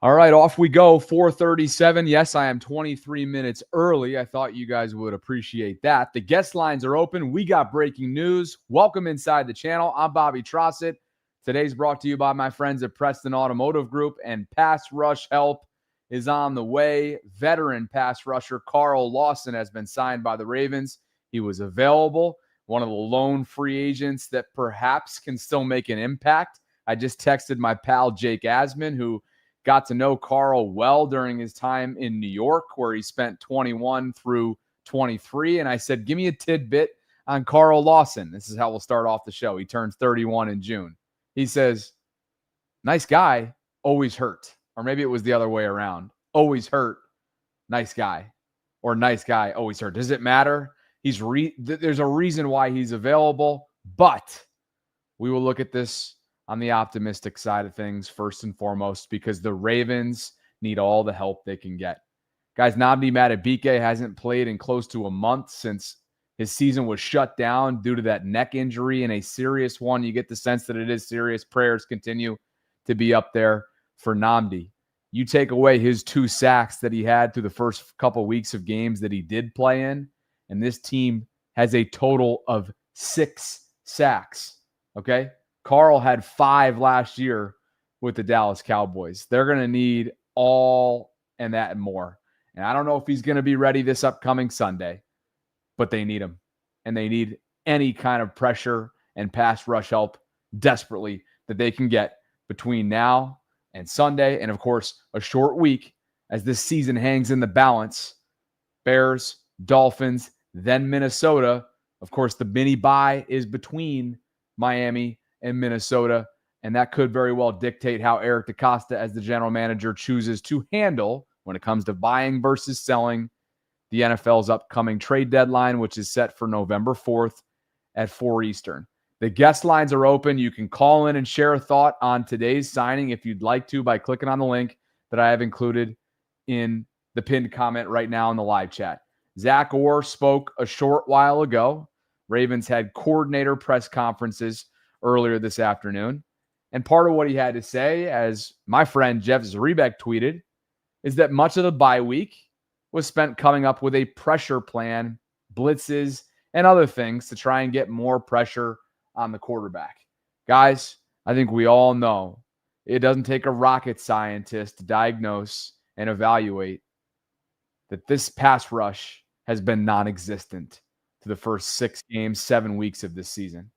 All right, off we go. 4:37. Yes, I am 23 minutes early. I thought you guys would appreciate that. The guest lines are open. We got breaking news. Welcome inside the channel. I'm Bobby Trosset. Today's brought to you by my friends at Preston Automotive Group, and pass rush help is on the way. Veteran pass rusher Carl Lawson has been signed by the Ravens. He was available, one of the lone free agents that perhaps can still make an impact. I just texted my pal Jake Asman, who got to know Carl well during his time in New York, where he spent 21 through 23. And I said, give me a tidbit on Carl Lawson. This is how we'll start off the show. He turns 31 in June. He says, nice guy, always hurt. Or maybe it was the other way around. Always hurt, nice guy. Or nice guy, always hurt. Does it matter? There's a reason why he's available, but we will look at this on the optimistic side of things first and foremost, because the Ravens need all the help they can get. Guys, Nnamdi Madubuike hasn't played in close to a month since his season was shut down due to that neck injury, and a serious one. You get the sense that it is serious. Prayers continue to be up there for Nnamdi. You take away his 2 sacks that he had through the first couple weeks of games that he did play in, and this team has a total of 6 sacks, okay? Carl had 5 last year with the Dallas Cowboys. They're going to need all and that and more. And I don't know if he's going to be ready this upcoming Sunday, but they need him. And they need any kind of pressure and pass rush help desperately that they can get between now and Sunday. And, of course, a short week as this season hangs in the balance. Bears, Dolphins, then Minnesota. Of course, the mini bye is between Miami and Minnesota, and that could very well dictate how Eric DeCosta, as the general manager, chooses to handle when it comes to buying versus selling the NFL's upcoming trade deadline, which is set for November 4th at 4 Eastern. The guest lines are open. You can call in and share a thought on today's signing if you'd like to by clicking on the link that I have included in the pinned comment right now in the live chat. Zach Orr spoke a short while ago. Ravens had coordinator press conferences earlier this afternoon. And part of what he had to say, as my friend Jeff Zrebeck tweeted, is that much of the bye week was spent coming up with a pressure plan, blitzes, and other things to try and get more pressure on the quarterback. Guys, I think we all know it doesn't take a rocket scientist to diagnose and evaluate that this pass rush has been non-existent to the first 6 games, 7 weeks of this season.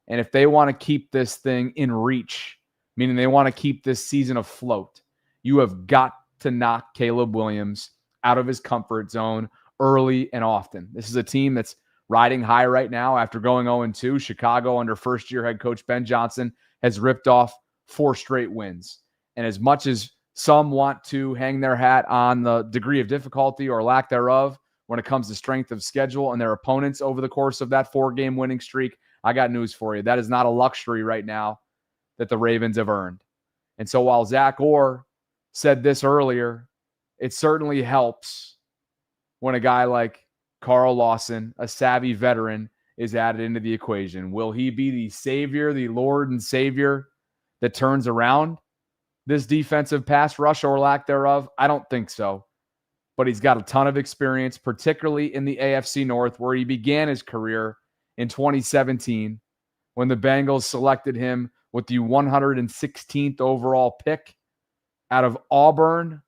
And if they want to keep this thing in reach, meaning they want to keep this season afloat, you have got to knock Caleb Williams out of his comfort zone early and often. This is a team that's riding high right now after going 0-2. Chicago, under first-year head coach Ben Johnson, has ripped off 4 straight wins. And as much as some want to hang their hat on the degree of difficulty or lack thereof when it comes to strength of schedule and their opponents over the course of that 4-game winning streak, I got news for you. That is not a luxury right now that the Ravens have earned. And so while Zach Orr said this earlier, it certainly helps when a guy like Carl Lawson, a savvy veteran, is added into the equation. Will he be the savior, the Lord and Savior that turns around this defensive pass rush or lack thereof? I don't think so. But he's got a ton of experience, particularly in the AFC North, where he began his career in 2017 when the Bengals selected him with the 116th overall pick out of Auburn.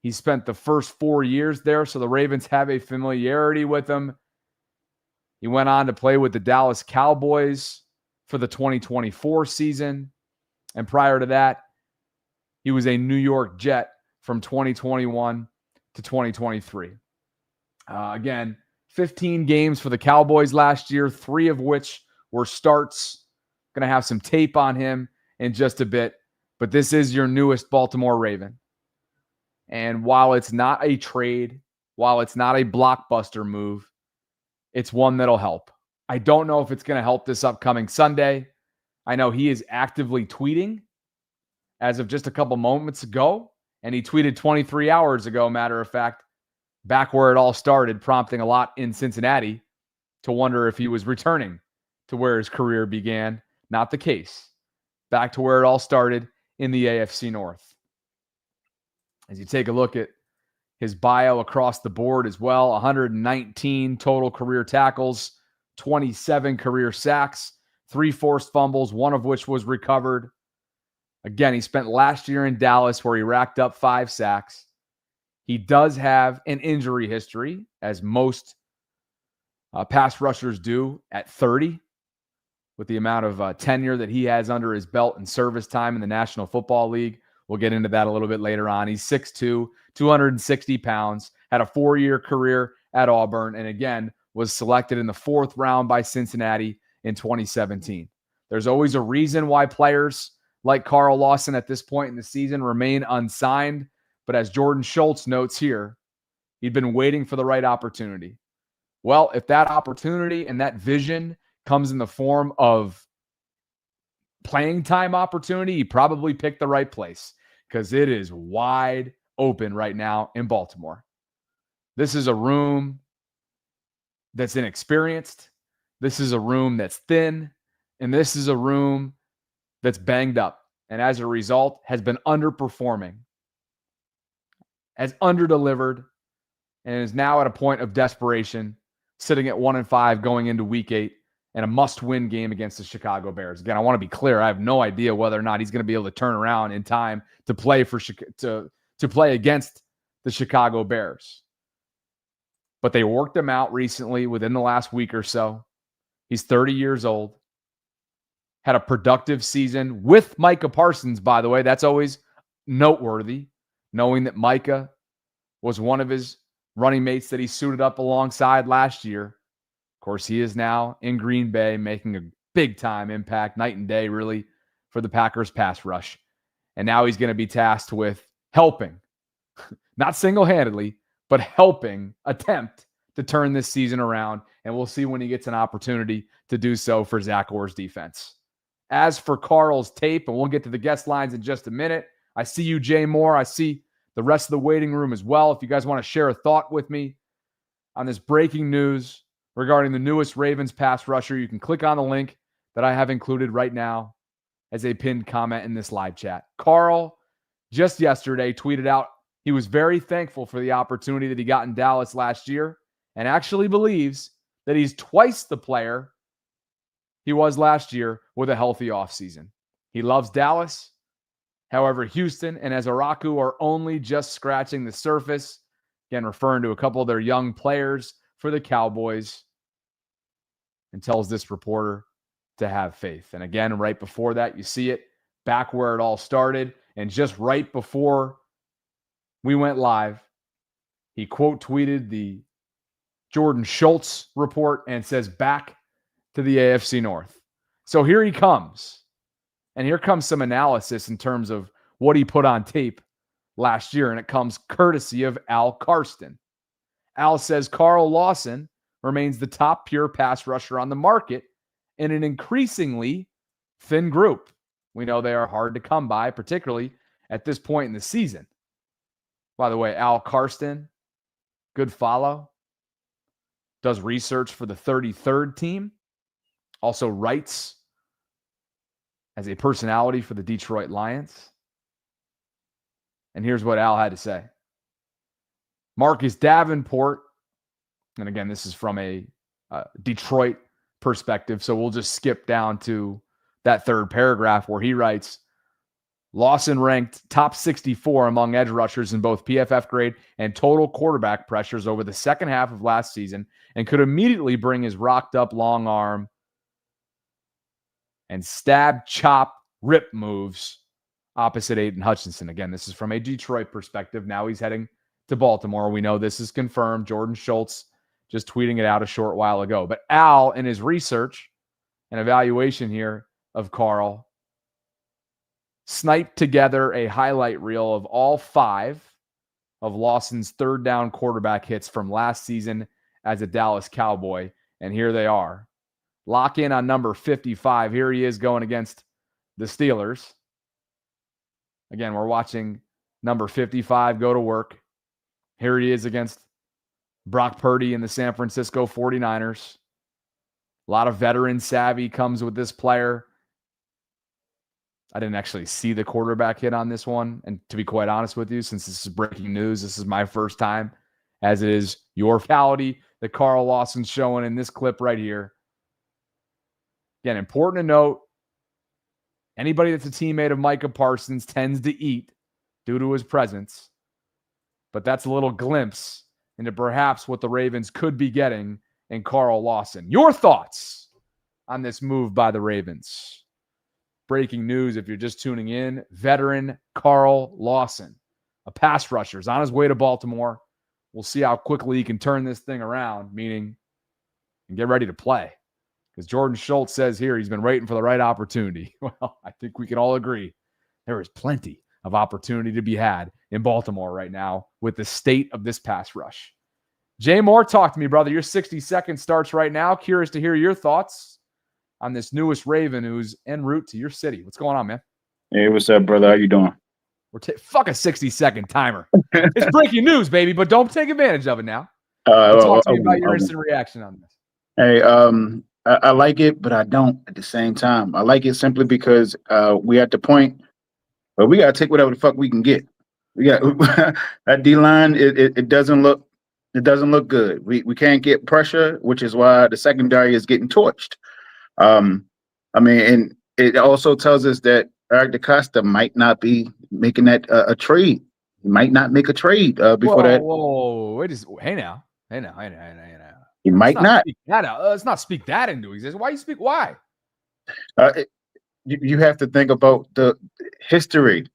He spent the first 4 years there, so the Ravens have a familiarity with him. He went on to play with the Dallas Cowboys for the 2024 season. And prior to that, he was a New York Jet from 2021 to 2023. Again, 15 games for the Cowboys last year, 3 of which were starts. Going to have some tape on him in just a bit. But this is your newest Baltimore Raven. And while it's not a trade, while it's not a blockbuster move, it's one that'll help. I don't know if it's going to help this upcoming Sunday. I know he is actively tweeting as of just a couple moments ago. And he tweeted 23 hours ago, matter of fact, back where it all started, prompting a lot in Cincinnati to wonder if he was returning to where his career began. Not the case. Back to where it all started in the AFC North. As you take a look at his bio across the board as well, 119 total career tackles, 27 career sacks, 3 forced fumbles, one of which was recovered. Again, he spent last year in Dallas where he racked up 5 sacks. He does have an injury history, as most pass rushers do at 30, with the amount of tenure that he has under his belt and service time in the National Football League. We'll get into that a little bit later on. He's 6'2", 260 pounds, had a 4-year career at Auburn, and again, was selected in the 4th round by Cincinnati in 2017. There's always a reason why players like Carl Lawson at this point in the season remain unsigned, but as Jordan Schultz notes here, he'd been waiting for the right opportunity. Well, if that opportunity and that vision comes in the form of playing time opportunity, he probably picked the right place because it is wide open right now in Baltimore. This is a room that's inexperienced. This is a room that's thin. And this is a room that's banged up. And as a result, has been underperforming, has underdelivered, and is now at a point of desperation, sitting at 1-5 going into week 8 and a must-win game against the Chicago Bears. Again, I want to be clear. I have no idea whether or not he's going to be able to turn around in time to play to play against the Chicago Bears. But they worked him out recently within the last week or so. He's 30 years old. Had a productive season with Micah Parsons, by the way. That's always noteworthy, knowing that Micah was one of his running mates that he suited up alongside last year. Of course, he is now in Green Bay, making a big-time impact, night and day, really, for the Packers pass rush. And now he's going to be tasked with helping, not single-handedly, but helping attempt to turn this season around. And we'll see when he gets an opportunity to do so for Zach Orr's defense. As for Carl's tape, and we'll get to the guest lines in just a minute, I see you, Jay Moore. I see the rest of the waiting room as well. If you guys want to share a thought with me on this breaking news regarding the newest Ravens pass rusher, you can click on the link that I have included right now as a pinned comment in this live chat. Carl, just yesterday, tweeted out he was very thankful for the opportunity that he got in Dallas last year and actually believes that he's twice the player he was last year with a healthy offseason. He loves Dallas. However, Houston and Azaraku are only just scratching the surface. Again, referring to a couple of their young players for the Cowboys, and tells this reporter to have faith. And again, right before that, you see it back where it all started. And just right before we went live, he quote tweeted the Jordan Schultz report and says, back to the AFC North. So here he comes. And here comes some analysis in terms of what he put on tape last year. And it comes courtesy of Al Karsten. Al says Carl Lawson remains the top pure pass rusher on the market in an increasingly thin group. We know they are hard to come by, particularly at this point in the season. By the way, Al Karsten, good follow. Does research for the 33rd team. Also writes as a personality for the Detroit Lions. And here's what Al had to say. Marcus Davenport, and again, this is from a Detroit perspective, so we'll just skip down to that third paragraph where he writes, Lawson ranked top 64 among edge rushers in both PFF grade and total quarterback pressures over the second half of last season and could immediately bring his rocked up long arm and stab, chop, rip moves opposite Aiden Hutchinson. Again, this is from a Detroit perspective. Now he's heading to Baltimore. We know this is confirmed. Jordan Schultz just tweeting it out a short while ago. But Al, in his research and evaluation here of Carl, sniped together a highlight reel of all 5 of Lawson's third down quarterback hits from last season as a Dallas Cowboy. And here they are. Lock in on number 55. Here he is going against the Steelers. Again, we're watching number 55 go to work. Here he is against Brock Purdy and the San Francisco 49ers. A lot of veteran savvy comes with this player. I didn't actually see the quarterback hit on this one. And to be quite honest with you, since this is breaking news, this is my first time, as it is your fatality that Carl Lawson's showing in this clip right here. Again, important to note, anybody that's a teammate of Micah Parsons tends to eat due to his presence. But that's a little glimpse into perhaps what the Ravens could be getting in Carl Lawson. Your thoughts on this move by the Ravens? Breaking news, if you're just tuning in, veteran Carl Lawson, a pass rusher, is on his way to Baltimore. We'll see how quickly he can turn this thing around, meaning and get ready to play. Because Jordan Schultz says here he's been waiting for the right opportunity. Well, I think we can all agree there is plenty of opportunity to be had in Baltimore right now with the state of this pass rush. Jay Moore, talk to me, brother. Your 60 seconds starts right now. Curious to hear your thoughts on this newest Raven who's en route to your city. What's going on, man? Hey, what's up, brother? How you doing? Fuck a 60-second timer. It's breaking news, baby, but don't take advantage of it now. Talk to me about your instant reaction on this. Hey, I like it, but I don't at the same time. I like it simply because we at the point where we gotta take whatever the fuck we can get. We got that D line. It doesn't look good. We can't get pressure, which is why the secondary is getting torched. I mean, and it also tells us that Eric DeCosta might not be making that a trade. He might not make a trade before that. Whoa, hey now. He might not. Let's not speak that into existence. Why you speak? Why? You have to think about the history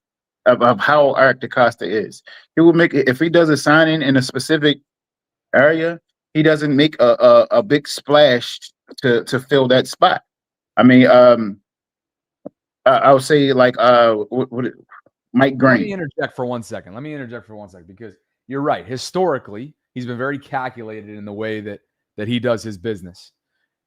of how Eric DeCosta is. He will make if he does a signing in a specific area, he doesn't make a big splash to fill that spot. I mean, I would say like Mike Green. Let me interject for one second because you're right. Historically, he's been very calculated in the way that he does his business.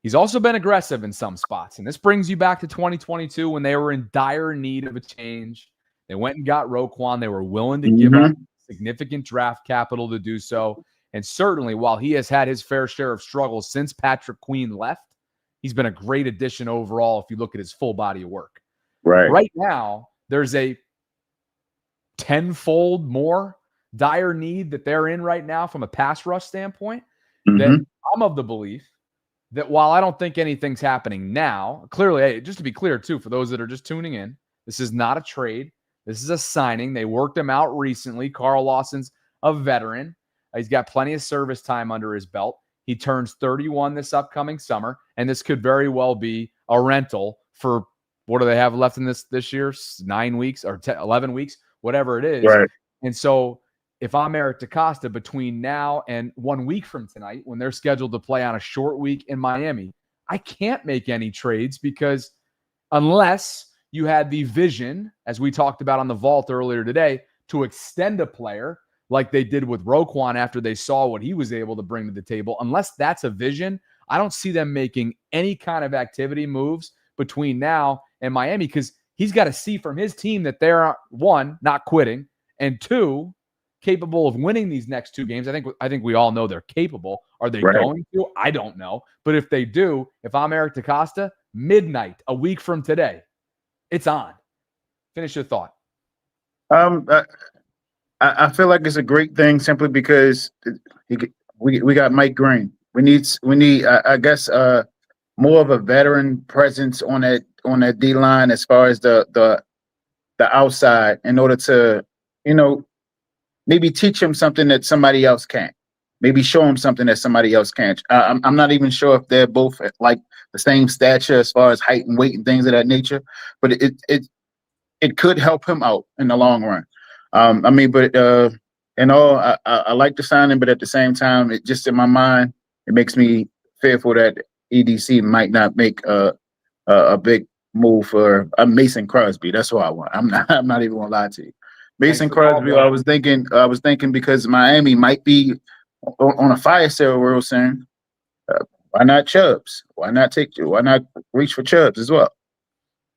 He's also been aggressive in some spots. And this brings you back to 2022 when they were in dire need of a change. They went and got Roquan. They were willing to give up significant draft capital to do so. And certainly, while he has had his fair share of struggles since Patrick Queen left, he's been a great addition overall if you look at his full body of work. Right now, there's a tenfold more dire need that they're in right now from a pass rush standpoint. That I'm of the belief that while I don't think anything's happening now, clearly, hey, just to be clear too, for those that are just tuning in, this is not a trade. This is a signing. They worked him out recently. Carl Lawson's a veteran. He's got plenty of service time under his belt. He turns 31 this upcoming summer, and this could very well be a rental for what do they have left in this year? 9 weeks or 11 weeks, whatever it is. Right. And so if I'm Eric DeCosta between now and 1 week from tonight, when they're scheduled to play on a short week in Miami, I can't make any trades because unless you had the vision, as we talked about on the Vault earlier today, to extend a player like they did with Roquan after they saw what he was able to bring to the table, unless that's a vision, I don't see them making any kind of activity moves between now and Miami because he's got to see from his team that they're, one, not quitting, and two, capable of winning these next 2 games. I think we all know they're capable. Are they going to? I don't know. But if they do, if I'm Eric DeCosta, midnight, a week from today, it's on. Finish your thought. I feel like it's a great thing simply because we got Mike Green. We need I guess more of a veteran presence on that D line as far as the outside in order to maybe teach him something that somebody else can't. Maybe show him something that somebody else can't. I'm not even sure if they're both at like the same stature as far as height and weight and things of that nature, but it could help him out in the long run. I like the signing, but at the same time, it just in my mind, it makes me fearful that EDC might not make a big move for Mason Crosby. That's what I want. I'm not even gonna lie to you. Mason Crosby, I was thinking because Miami might be on a fire sale real soon. Why not Chubbs? Why not reach for Chubbs as well?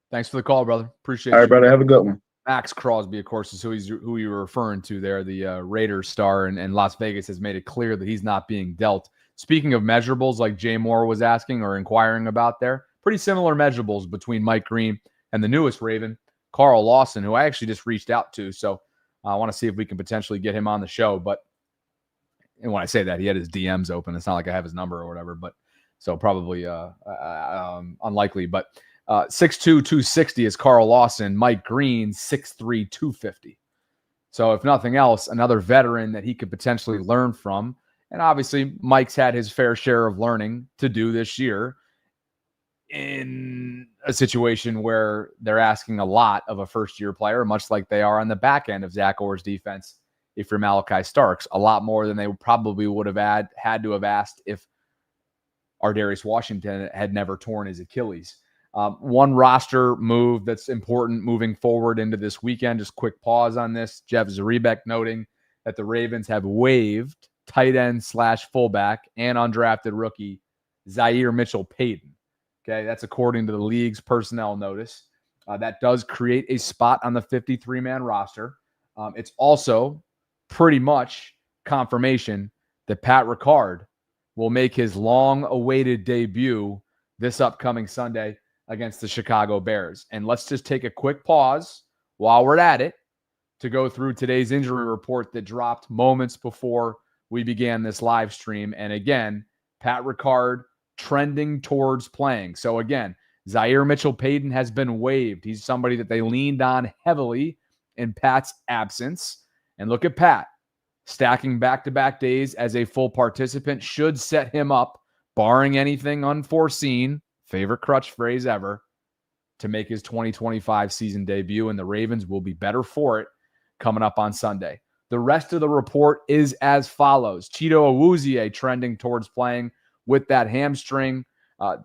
Thanks for the call, brother. Appreciate it. All right, brother. Have a good one. Max Crosby, of course, is who you were referring to there, the Raiders star, and Las Vegas has made it clear that he's not being dealt. Speaking of measurables, like Jay Moore was asking or inquiring about there, pretty similar measurables between Mike Green and the newest Raven, Carl Lawson, who I actually just reached out to. So I want to see if we can potentially get him on the show. But and when I say that, he had his DMs open. It's not like I have his number or whatever, but so probably unlikely. But 6'2", 260 is Carl Lawson. Mike Green, 6'3", 250. So if nothing else, another veteran that he could potentially learn from. And obviously, Mike's had his fair share of learning to do this year in a situation where they're asking a lot of a first-year player, much like they are on the back end of Zach Orr's defense. If you're Malachi Starks, a lot more than they probably would have had to have asked if Ardarius Washington had never torn his Achilles. One roster move that's important moving forward into this weekend, just quick pause on this. Jeff Zaribek noting that the Ravens have waived tight end / fullback and undrafted rookie Zaire Mitchell-Payton. Okay, that's according to the league's personnel notice. That does create a spot on the 53-man roster. It's also pretty much confirmation that Pat Ricard will make his long-awaited debut this upcoming Sunday against the Chicago Bears. And let's just take a quick pause while we're at it to go through today's injury report that dropped moments before we began this live stream. And again, Pat Ricard trending towards playing. So again, Zaire Mitchell-Payton has been waived. He's somebody that they leaned on heavily in Pat's absence. And look at Pat. Stacking back-to-back days as a full participant should set him up, barring anything unforeseen, favorite crutch phrase ever, to make his 2025 season debut, and the Ravens will be better for it coming up on Sunday. The rest of the report is as follows. Chido Awuzie trending towards playing with that hamstring.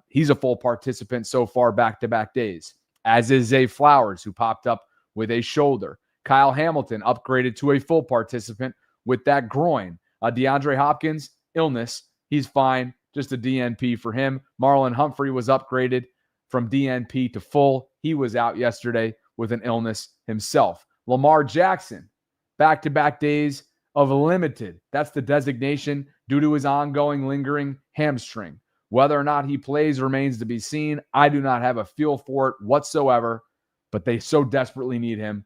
He's a full participant so far back-to-back days, as is Zay Flowers, who popped up with a shoulder. Kyle Hamilton upgraded to a full participant with that groin. DeAndre Hopkins, illness. He's fine. Just a DNP for him. Marlon Humphrey was upgraded from DNP to full. He was out yesterday with an illness himself. Lamar Jackson, back-to-back days of limited. That's the designation due to his ongoing lingering hamstring. Whether or not he plays remains to be seen. I do not have a feel for it whatsoever, but they so desperately need him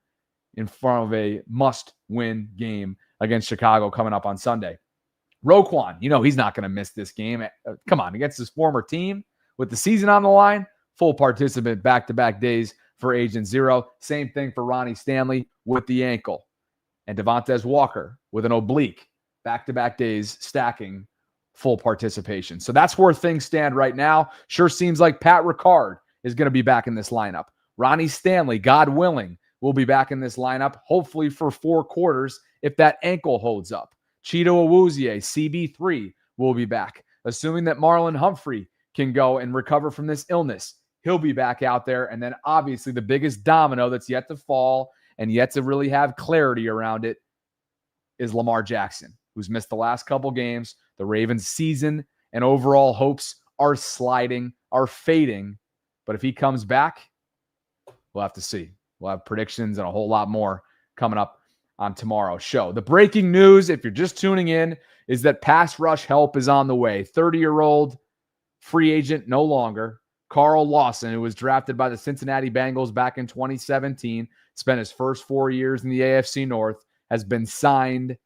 in front of a must-win game against Chicago coming up on Sunday. Roquan, he's not going to miss this game. Come on, against his former team with the season on the line, full participant back-to-back days for Agent Zero. Same thing for Ronnie Stanley with the ankle. And Devontae Walker with an oblique, back-to-back days stacking full participation. So that's where things stand right now. Sure seems like Pat Ricard is going to be back in this lineup. Ronnie Stanley, God willing, will be back in this lineup, hopefully for 4 quarters if that ankle holds up. Chido Awuzie, CB3, will be back. Assuming that Marlon Humphrey can go and recover from this illness, he'll be back out there. And then obviously the biggest domino that's yet to fall and yet to really have clarity around it is Lamar Jackson, who's missed the last couple games. The Ravens' season and overall hopes are sliding, are fading. But if he comes back, we'll have to see. We'll have predictions and a whole lot more coming up on tomorrow's show. The breaking news, if you're just tuning in, is that pass rush help is on the way. 30-year-old free agent no longer, Carl Lawson, who was drafted by the Cincinnati Bengals back in 2017, spent his first 4 years in the AFC North, has been signed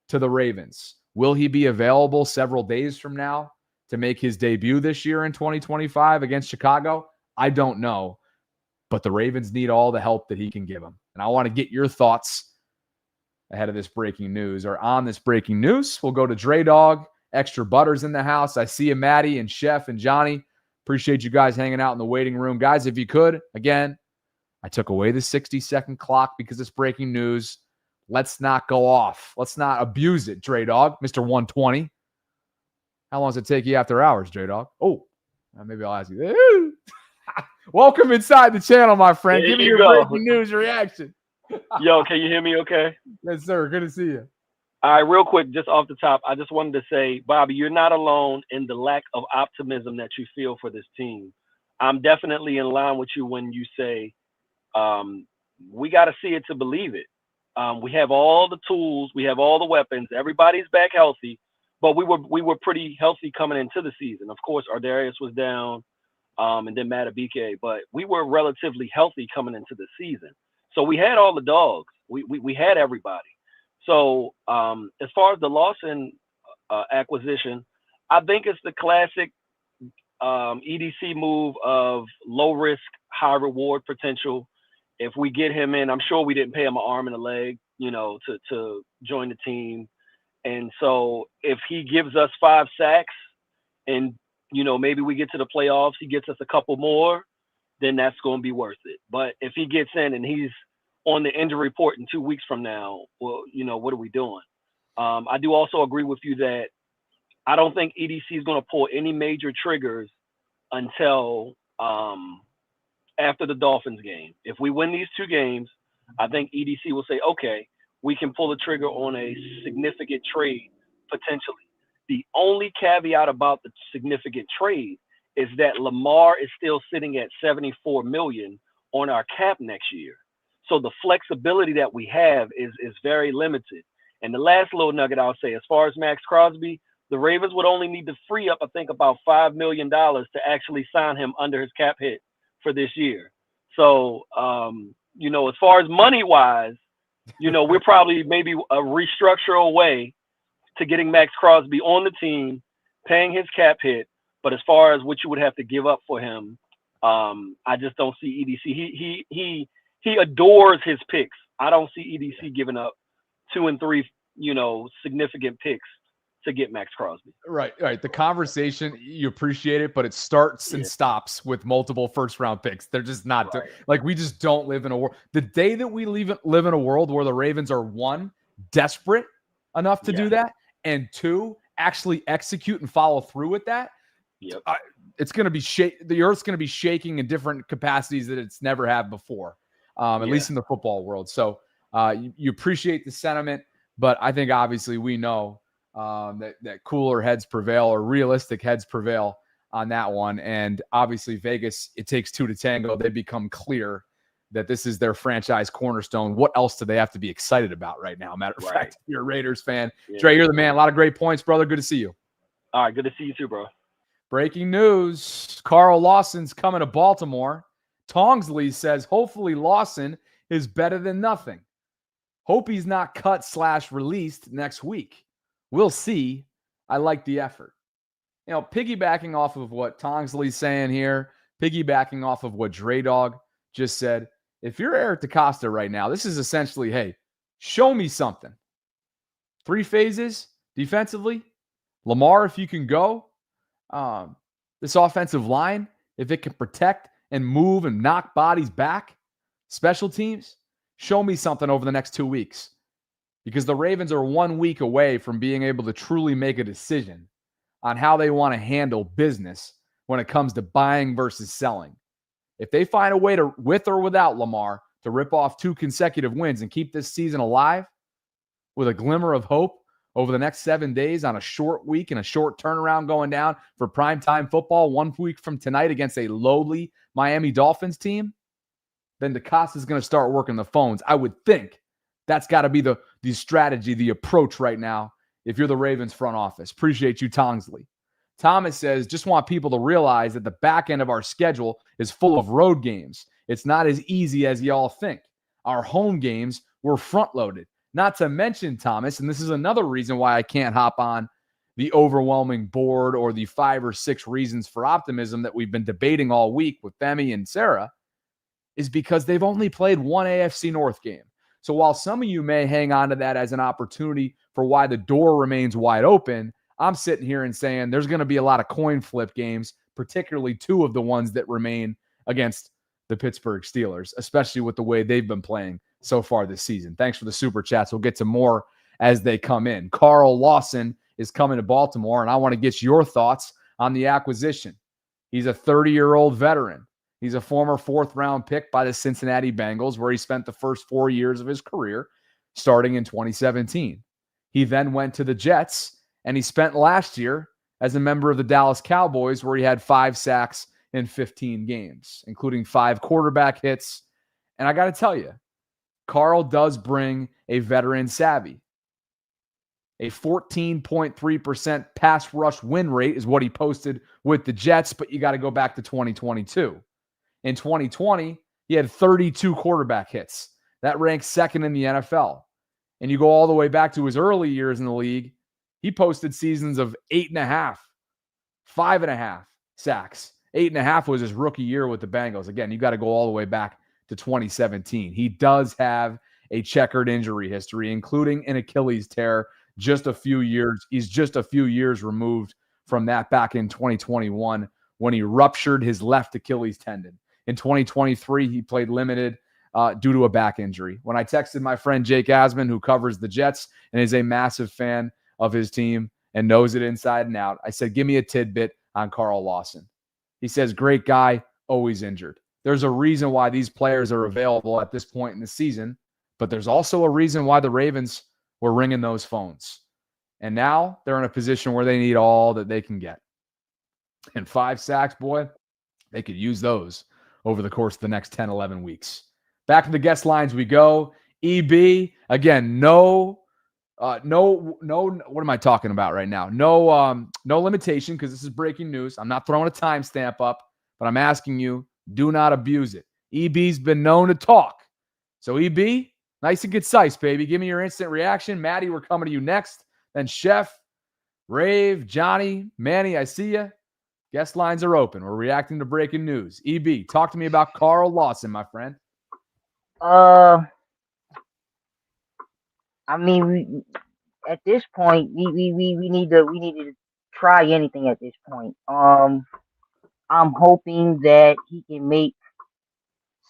to the Ravens. Will he be available several days from now to make his debut this year in 2025 against Chicago? I don't know, but the Ravens need all the help that he can give them. And I want to get your thoughts ahead of this breaking news or on this breaking news. We'll go to Dre Dog. Extra Butters in the house. I see you, Maddie and Chef and Johnny. Appreciate you guys hanging out in the waiting room. Guys, if you could, again, I took away the 60-second clock because it's breaking news. Let's not go off. Let's not abuse it, Dre Dog. Mr. 120. How long does it take you after hours, Dre Dog? Oh, maybe I'll ask you. Welcome inside the channel, my friend. Give me your breaking news reaction. Yo, can you hear me okay? Yes, sir. Good to see you. All right, real quick, just off the top, I just wanted to say, Bobby, you're not alone in the lack of optimism that you feel for this team. I'm definitely in line with you when you say we got to see it to believe it. We have all the tools, we have all the weapons, everybody's back healthy, but we were pretty healthy coming into the season. Of course, Ardarius was down, and then Matabike, but we were relatively healthy coming into the season. So we had all the dogs. We had everybody. So as far as the Lawson acquisition, I think it's the classic EDC move of low risk, high reward potential. If we get him in, I'm sure we didn't pay him an arm and a leg, to join the team. And so if he gives us 5 sacks and, maybe we get to the playoffs, he gets us a couple more, then that's going to be worth it. But if he gets in and he's on the injury report in 2 weeks from now, well, what are we doing? I do also agree with you that I don't think EDC is going to pull any major triggers until after the Dolphins game. If we win these 2 games, I think EDC will say, okay, we can pull the trigger on a significant trade potentially. The only caveat about the significant trade is that Lamar is still sitting at $74 million on our cap next year. So the flexibility that we have is very limited. And the last little nugget I'll say, as far as Max Crosby, the Ravens would only need to free up, I think, about $5 million to actually sign him under his cap hit for this year. So, as far as money-wise, we're probably maybe a restructure away to getting Max Crosby on the team, paying his cap hit. But as far as what you would have to give up for him, I just don't see EDC. He adores his picks. I don't see EDC giving up 2 and 3, significant picks to get Max Crosby. Right. The conversation, you appreciate it, but it starts and stops with multiple first-round picks. They're just not we just don't live in a world. The day that we live in a world where the Ravens are 1, desperate enough to do that, and 2, actually execute and follow through with that. Yep. It's going to be the earth's going to be shaking in different capacities that it's never had before, at least in the football world. So you appreciate the sentiment, but I think obviously we know that cooler heads prevail, or realistic heads prevail on that one. And obviously Vegas, it takes 2 to tango. They become clear that this is their franchise cornerstone. What else do they have to be excited about right now? Matter of fact, if you're a Raiders fan, Dre, you're the man. A lot of great points, brother. Good to see you. All right. Good to see you too, bro. Breaking news. Carl Lawson's coming to Baltimore. Tongsley says, hopefully Lawson is better than nothing. Hope he's not cut/released next week. We'll see. I like the effort. Piggybacking off of what Tongsley's saying here, piggybacking off of what Dre Dog just said, if you're Eric DeCosta right now, this is essentially, hey, show me something. 3 phases defensively. Lamar, if you can go. This offensive line, if it can protect and move and knock bodies back. Special teams, show me something over the next 2 weeks. Because the Ravens are 1 week away from being able to truly make a decision on how they want to handle business when it comes to buying versus selling. If they find a way to, with or without Lamar, to rip off 2 consecutive wins and keep this season alive with a glimmer of hope over the next 7 days on a short week and a short turnaround going down for primetime football 1 week from tonight against a lowly Miami Dolphins team, then DeCosta's going to start working the phones. I would think that's got to be the strategy, the approach right now if you're the Ravens front office. Appreciate you, Tongsley. Thomas says, just want people to realize that the back end of our schedule is full of road games. It's not as easy as y'all think. Our home games were front-loaded. Not to mention, Thomas, and this is another reason why I can't hop on the overwhelming board or the 5 or 6 reasons for optimism that we've been debating all week with Femi and Sarah, is because they've only played 1 AFC North game. So while some of you may hang on to that as an opportunity for why the door remains wide open, I'm sitting here and saying there's going to be a lot of coin flip games, particularly 2 of the ones that remain against the Pittsburgh Steelers, especially with the way they've been playing so far this season. Thanks for the super chats. We'll get to more as they come in. Carl Lawson is coming to Baltimore, and I want to get your thoughts on the acquisition. He's a 30-year-old veteran. He's a former 4th-round pick by the Cincinnati Bengals, where he spent the first 4 years of his career, starting in 2017. He then went to the Jets, and he spent last year as a member of the Dallas Cowboys, where he had 5 sacks in 15 games, including 5 quarterback hits. And I got to tell you, Carl does bring a veteran savvy. A 14.3% pass rush win rate is what he posted with the Jets, but you got to go back to 2022. In 2020, he had 32 quarterback hits. That ranks second in the NFL. And you go all the way back to his early years in the league, he posted seasons of 8.5, 5.5 sacks. 8.5 was his rookie year with the Bengals. Again, you got to go all the way back to 2017. He does have a checkered injury history, including an Achilles tear. Just a few years. He's just a few years removed from that back in 2021 when he ruptured his left Achilles tendon. In 2023, he played limited due to a back injury. When I texted my friend Jake Asman, who covers the Jets and is a massive fan of his team and knows it inside and out, I said, give me a tidbit on Carl Lawson. He says, great guy, always injured. There's a reason why these players are available at this point in the season, but there's also a reason why the Ravens were ringing those phones. And now they're in a position where they need all that they can get. And 5 sacks, boy, they could use those over the course of the next 10, 11 weeks. Back to the guest lines we go. EB, again, no, what am I talking about right now? No limitation, because this is breaking news. I'm not throwing a timestamp up, but I'm asking you, do not abuse it. EB's been known to talk. So EB, nice and concise, baby. Give me your instant reaction. Maddie, we're coming to you next. Then Chef, Rave, Johnny, Manny, I see you. Guest lines are open. We're reacting to breaking news. EB, talk to me about Carl Lawson, my friend. I mean, at this point, we need to try anything at this point. I'm hoping that he can make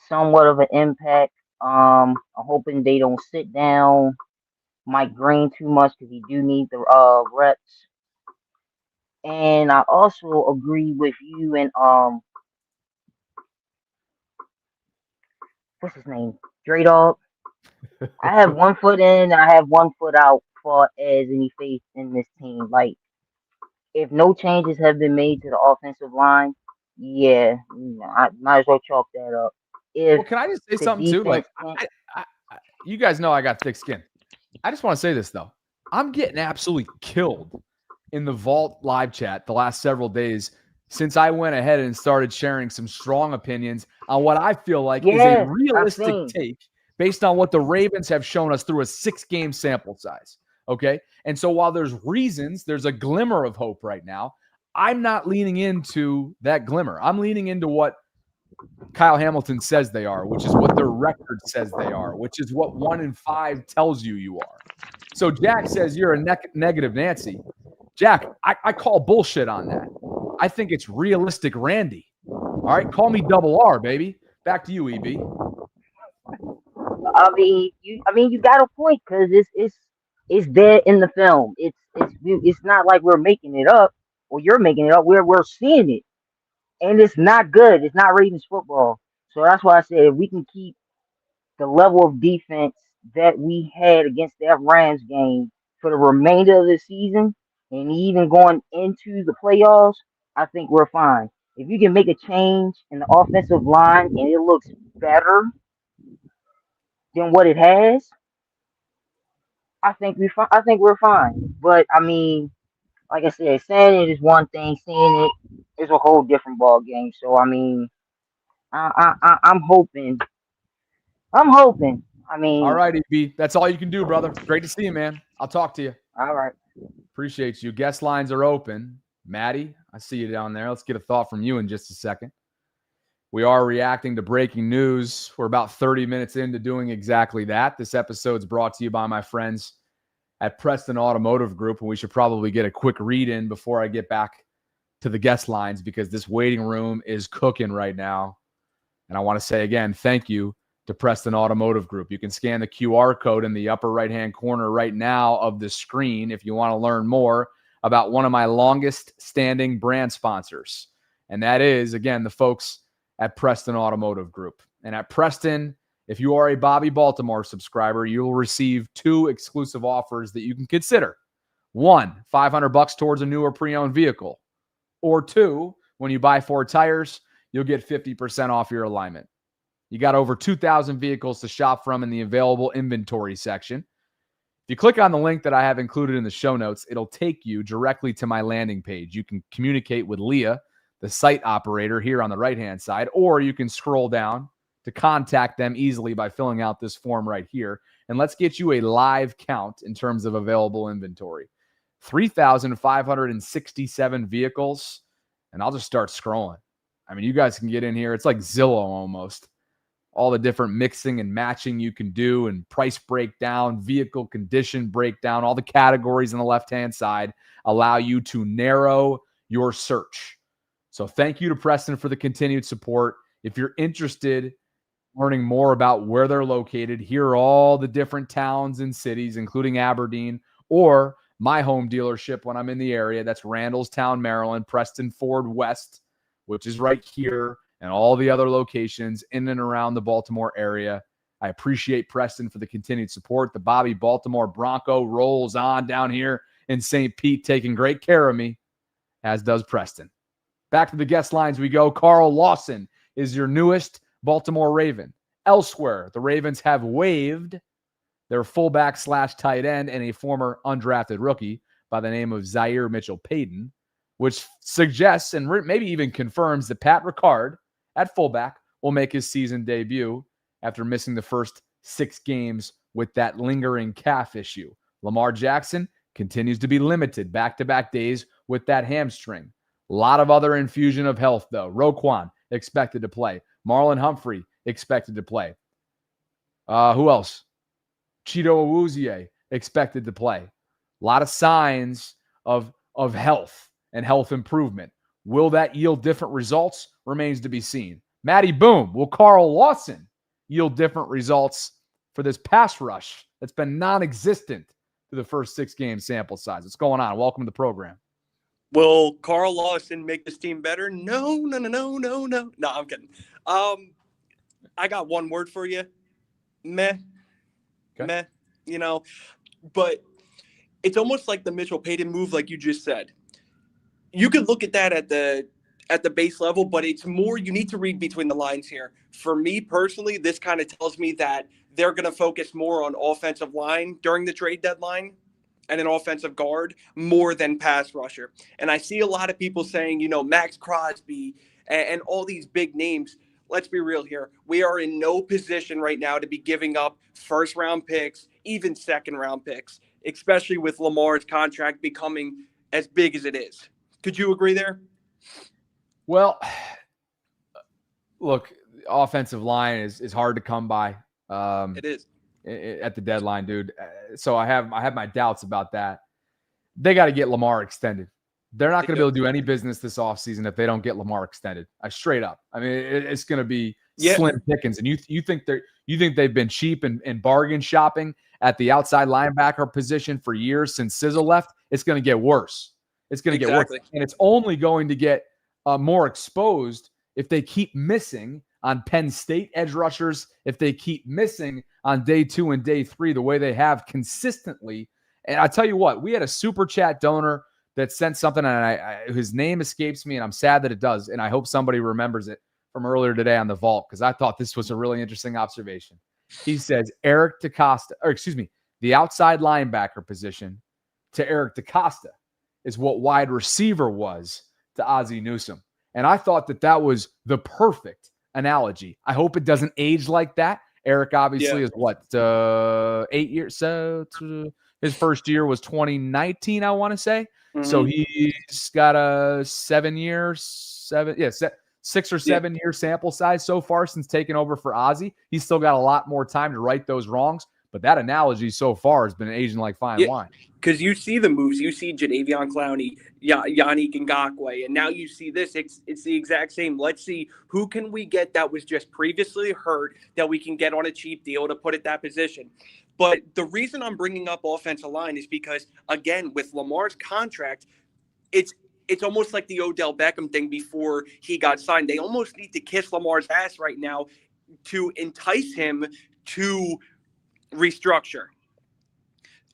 somewhat of an impact. I'm hoping they don't sit down Mike Green too much, because he do need the reps. And I also agree with you and what's his name? Dre Dog. I have one foot in, I have one foot out for as any faith in this team. Like, if no changes have been made to the offensive line, yeah, I might as well chalk that up. If Well, can I just say the something too? Like, defense you guys know I got thick skin. I just want to say this, though. I'm getting absolutely killed in the Vault live chat the last several days since I went ahead and started sharing some strong opinions on what I feel like is a Yes, I've realistic seen. take based on what the Ravens have shown us through a 6-game sample size. Okay. And so while there's reasons, there's a glimmer of hope right now. I'm not leaning into that glimmer. I'm leaning into what Kyle Hamilton says they are, which is what their record says they are, which is what 1-5 tells you are. So Jack says you're a negative Nancy. Jack, I call bullshit on that. I think it's realistic Randy. All right, call me double R, baby. Back to you, EB. I mean, you got a point, because it's there in the film. It's not like we're making it up, or you're making it up. We're seeing it, and it's not good. It's not Ravens football. So that's why I said, if we can keep the level of defense that we had against that Rams game for the remainder of the season, and even going into the playoffs, I think we're fine. If you can make a change in the offensive line and it looks better than what it has, I think we're fine. But I mean, like I said, saying it is one thing, seeing it is a whole different ball game. So I mean, I'm hoping. I'm hoping. I All mean, right, EB. That's all you can do, brother. Great to see you, man. I'll talk to you. all right. Appreciate you. Guest lines are open. Maddie, I see you down there. Let's get a thought from you in just a second. We are reacting to breaking news. We're about 30 minutes into doing exactly that. This episode's brought to you by my friends at Preston Automotive Group, and we should probably get a quick read in before I get back to the guest lines, because this waiting room is cooking right now. And I want to say again, thank you to Preston Automotive Group. You can scan the QR code in the upper right-hand corner right now of the screen if you want to learn more about one of my longest standing brand sponsors. And that is, again, the folks at Preston Automotive Group. And at Preston, if you are a Bobby Baltimore subscriber, you will receive 2 exclusive offers that you can consider. 1, $500 towards a new or pre-owned vehicle. Or 2, when you buy 4 tires, you'll get 50% off your alignment. You got over 2,000 vehicles to shop from in the available inventory section. If you click on the link that I have included in the show notes, it'll take you directly to my landing page. You can communicate with Leah, the site operator, here on the right-hand side, or you can scroll down to contact them easily by filling out this form right here. And let's get you a live count in terms of available inventory. 3,567 vehicles. And I'll just start scrolling. I mean, you guys can get in here. It's like Zillow almost. All the different mixing and matching you can do, and price breakdown, vehicle condition breakdown, all the categories on the left-hand side allow you to narrow your search. So thank you to Preston for the continued support. If you're interested in learning more about where they're located, here are all the different towns and cities, including Aberdeen, or my home dealership when I'm in the area. That's Randallstown, Maryland, Preston Ford West, which is right here, and all the other locations in and around the Baltimore area. I appreciate Preston for the continued support. The Bobby Baltimore Bronco rolls on down here in St. Pete, taking great care of me, as does Preston. Back to the guest lines we go. Carl Lawson is your newest Baltimore Raven. Elsewhere, the Ravens have waived their fullback / tight end and a former undrafted rookie by the name of Zaire Mitchell-Payton, which suggests and maybe even confirms that Pat Ricard at fullback will make his season debut after missing the first 6 games with that lingering calf issue. Lamar Jackson continues to be limited back-to-back days with that hamstring. A lot of other infusion of health, though. Roquan expected to play. Marlon Humphrey expected to play. Who else? Chido Awuzie expected to play. A lot of signs of health and health improvement. Will that yield different results? Remains to be seen. Matty Boom, will Carl Lawson yield different results for this pass rush that's been non-existent through the first 6-game sample size? What's going on? Welcome to the program. Will Carl Lawson make this team better? No. No, I'm kidding. I got one word for you. Meh. Okay. Meh. But it's almost like the Mitchell Payton move, like you just said. You could look at that at the base level, but it's more, you need to read between the lines here. For me personally, this kind of tells me that they're going to focus more on offensive line during the trade deadline and an offensive guard more than pass rusher. And I see a lot of people saying, Max Crosby and all these big names. Let's be real here. We are in no position right now to be giving up first-round picks, even second-round picks, especially with Lamar's contract becoming as big as it is. Could you agree there? Well, look, offensive line is hard to come by. It is. At the deadline, dude. So I have my doubts about that. They got to get Lamar extended. They're not going to be able to do any business this offseason if they don't get Lamar extended. Straight up. I mean, it's going to be slim pickings. And you think they've been cheap and bargain shopping at the outside linebacker position for years since Sizzle left? It's going to get worse. It's going to get worse, and it's only going to get more exposed if they keep missing on Penn State edge rushers, if they keep missing on day 2 and day 3 the way they have consistently. And I tell you what, we had a super chat donor that sent something, and his name escapes me, and I'm sad that it does, and I hope somebody remembers it from earlier today on the Vault, because I thought this was a really interesting observation. He says Eric DeCosta, the outside linebacker position to Eric DeCosta is what wide receiver was to Ozzie Newsome. And I thought that was the perfect analogy. I hope it doesn't age like that. Eric obviously is 8 years. So his first year was 2019, I want to say. Mm-hmm. So he's got a 6 or 7 year sample size so far since taking over for Ozzie. He's still got a lot more time to right those wrongs. But that analogy so far has been aging like fine wine. Because you see the moves. You see Jadeveon Clowney, Yannick Ngakoue, and now you see this. It's the exact same. Let's see, who can we get that was just previously hurt that we can get on a cheap deal to put at that position. But the reason I'm bringing up offensive line is because, again, with Lamar's contract, it's almost like the Odell Beckham thing before he got signed. They almost need to kiss Lamar's ass right now to entice him to restructure.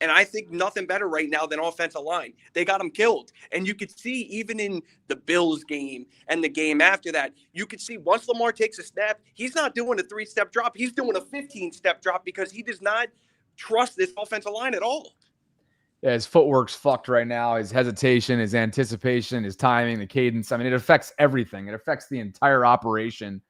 And I think nothing better right now than offensive line. They got him killed. And you could see even in the Bills game and the game after that, you could see once Lamar takes a snap, he's not doing a 3-step drop. He's doing a 15-step drop because he does not trust this offensive line at all. Yeah, his footwork's fucked right now. His hesitation, his anticipation, his timing, the cadence. I mean, it affects everything. It affects the entire operation.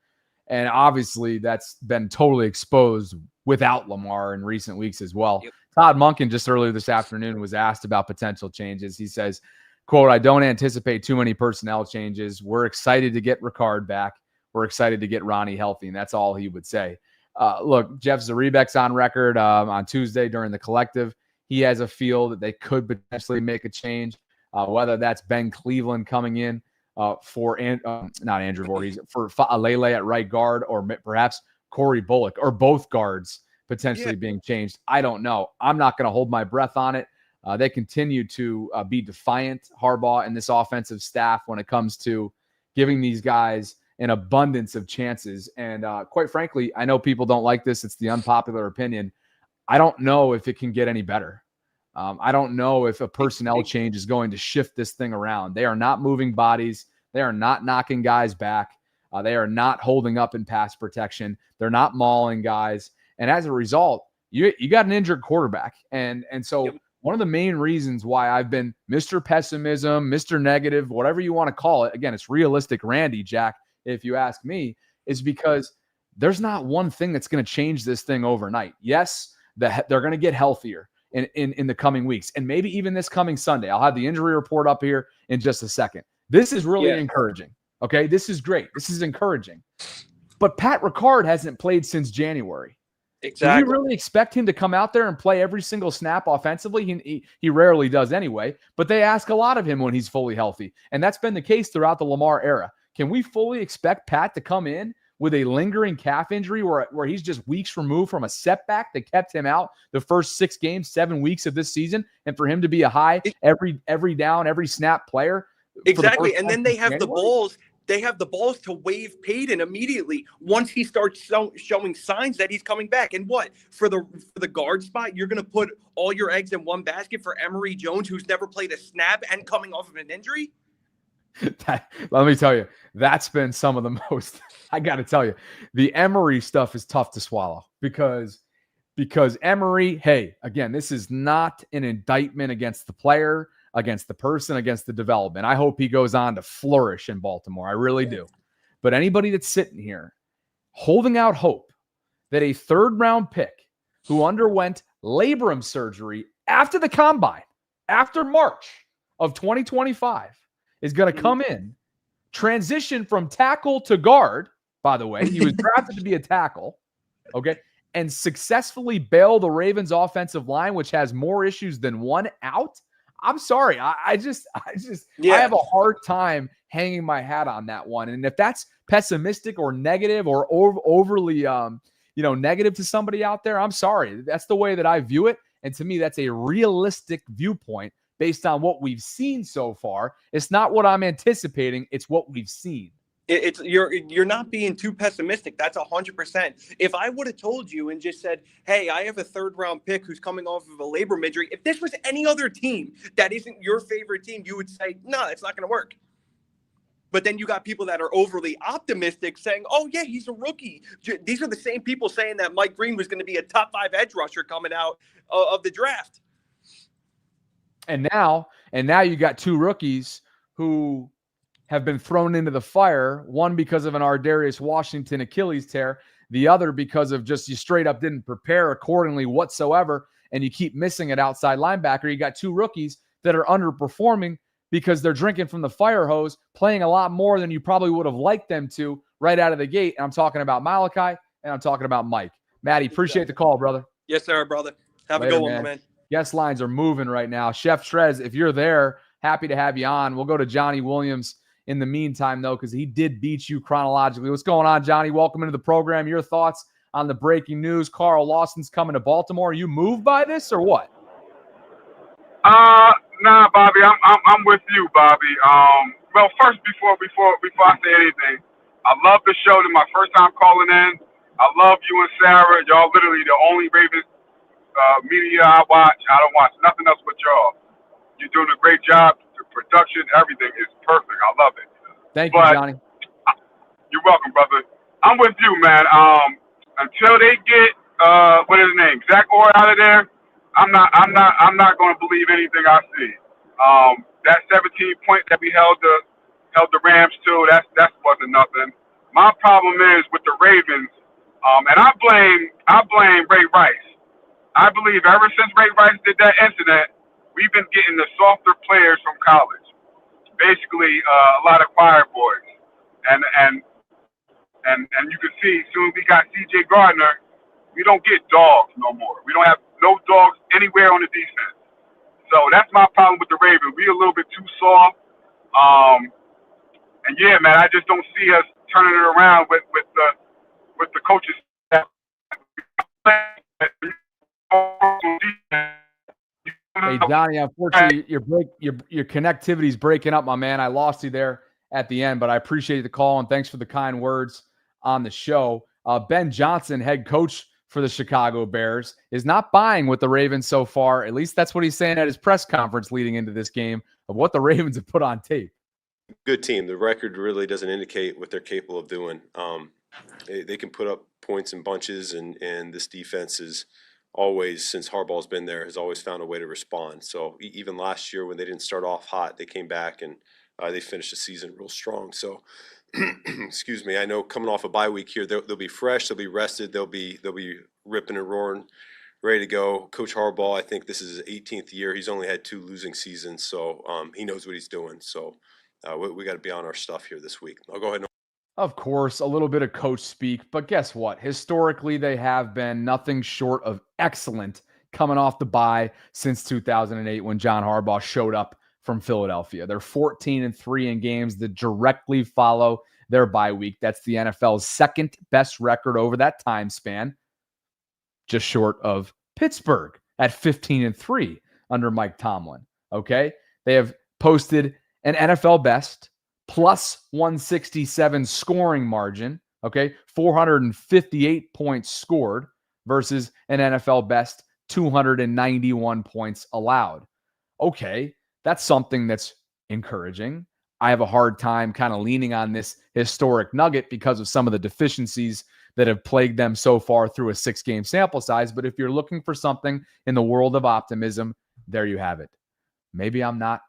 And obviously that's been totally exposed without Lamar in recent weeks as well. Yep. Todd Monken just earlier this afternoon was asked about potential changes. He says, quote, "I don't anticipate too many personnel changes. We're excited to get Ricard back. We're excited to get Ronnie healthy." And that's all he would say. Look, Jeff Zaribek's on record on Tuesday during the collective. He has a feel that they could potentially make a change, whether that's Ben Cleveland coming in for not Andrew Voorhees, for Alele at right guard, or perhaps Corey Bullock, or both guards potentially being changed. I don't know. I'm not going to hold my breath on it. They continue to be defiant, Harbaugh and this offensive staff, when it comes to giving these guys an abundance of chances. And quite frankly, I know people don't like this. It's the unpopular opinion. I don't know if it can get any better. I don't know if a personnel change is going to shift this thing around. They are not moving bodies. They are not knocking guys back. They are not holding up in pass protection. They're not mauling guys. And as a result, you got an injured quarterback. And so one of the main reasons why I've been Mr. Pessimism, Mr. Negative, whatever you want to call it, again, it's realistic Randy, Jack, if you ask me, is because there's not one thing that's going to change this thing overnight. Yes, they're going to get healthier in the coming weeks, and maybe even this coming Sunday. I'll have the injury report up here in just a second. This is really encouraging. Okay, this is great. This is encouraging. But Pat Ricard hasn't played since January. Exactly. Do we really expect him to come out there and play every single snap offensively? He rarely does anyway, but they ask a lot of him when he's fully healthy, and that's been the case throughout the Lamar era. Can we fully expect Pat to come in with a lingering calf injury where he's just weeks removed from a setback that kept him out the first 6 games, 7 weeks of this season, and for him to be a high every down, every snap player? Exactly. And then they have the balls. They have the balls to waive Payton immediately once he starts showing signs that he's coming back. And what, for the guard spot, you're going to put all your eggs in one basket for Emory Jones, who's never played a snap and coming off of an injury? Let me tell you, that's been some of the most, I got to tell you, the Emory stuff is tough to swallow because Emory, hey, again, this is not an indictment against the player, against the person, against the development. I hope he goes on to flourish in Baltimore. I really do. But anybody that's sitting here holding out hope that a 3rd-round pick who underwent labrum surgery after the combine, after March of 2025, is going to come in, transition from tackle to guard, by the way, he was drafted to be a tackle, okay, and successfully bail the Ravens offensive line, which has more issues than one out. I'm sorry. I have a hard time hanging my hat on that one. And if that's pessimistic or negative or overly, negative to somebody out there, I'm sorry. That's the way that I view it. And to me, that's a realistic viewpoint based on what we've seen so far. It's not what I'm anticipating. It's what we've seen. You're not being too pessimistic. That's 100%. If I would have told you and just said, hey, I have a 3rd-round pick who's coming off of a labrum injury, if this was any other team that isn't your favorite team, you would say, no, it's not going to work. But then you got people that are overly optimistic saying, oh, yeah, he's a rookie. These are the same people saying that Mike Green was going to be a top 5 edge rusher coming out of the draft. And now you got 2 rookies who have been thrown into the fire, one because of an Ardarius Washington Achilles tear, the other because of just you straight up didn't prepare accordingly whatsoever, and you keep missing at outside linebacker. You got 2 rookies that are underperforming because they're drinking from the fire hose, playing a lot more than you probably would have liked them to right out of the gate. And I'm talking about Malachi, and I'm talking about Mike. Matty, appreciate the call, brother. Yes, sir, brother. Have Later, a good one, man. Guest lines are moving right now. Chef Trez, if you're there, happy to have you on. We'll go to Johnny Williams in the meantime, though, because he did beat you chronologically. What's going on, Johnny? Welcome into the program. Your thoughts on the breaking news. Carl Lawson's coming to Baltimore. Are you moved by this or what? Nah, Bobby. I'm with you, Bobby. Well, first, before I say anything, I love the show. This is my first time calling in. I love you and Sarah. Y'all literally the only Ravens media I watch. I don't watch nothing else but y'all. You're doing a great job. The production, everything is perfect. I love it. Thank you, Johnny. You're welcome, brother. I'm with you, man. Until they get what is his name, Zach Orr out of there, I'm not going to believe anything I see. That 17 points that we held the Rams to, that wasn't nothing. My problem is with the Ravens, and I blame Ray Rice. I believe ever since Ray Rice did that incident, we've been getting the softer players from college. Basically, a lot of choir boys, and and and you can see soon as we got C.J. Gardner, we don't get dogs no more. We don't have no dogs anywhere on the defense. So that's my problem with the Ravens. We a little bit too soft. And yeah, man, I just don't see us turning it around with the coaches. Hey Donnie, unfortunately, your connectivity's breaking up, my man. I lost you there at the end, but I appreciate the call and thanks for the kind words on the show. Ben Johnson, head coach for the Chicago Bears, is not buying with the Ravens so far. At least that's what he's saying at his press conference leading into this game of what the Ravens have put on tape. Good team. The record really doesn't indicate what they're capable of doing. They can put up points in bunches, and this defense is always, since Harbaugh's been there, has always found a way to respond. So even last year when they didn't start off hot, they came back and they finished the season real strong. So excuse me, I know coming off a bye week here, they'll be fresh, they'll be rested, they'll be ripping and roaring, ready to go. Coach Harbaugh, I think this is his 18th year. He's only had 2 losing seasons, so he knows what he's doing. So we got to be on our stuff here this week. I'll go ahead and Of course, a little bit of coach speak, but guess what? Historically, they have been nothing short of excellent coming off the bye since 2008 when John Harbaugh showed up from Philadelphia. They're 14-3 in games that directly follow their bye week. That's the NFL's second best record over that time span, just short of Pittsburgh at 15-3 under Mike Tomlin. Okay? They have posted an NFL best plus 167 scoring margin, okay? 458 points scored versus an NFL best 291 points allowed. Okay, that's something that's encouraging. I have a hard time kind of leaning on this historic nugget because of some of the deficiencies that have plagued them so far through a 6-game sample size. But if you're looking for something in the world of optimism, there you have it. Maybe I'm not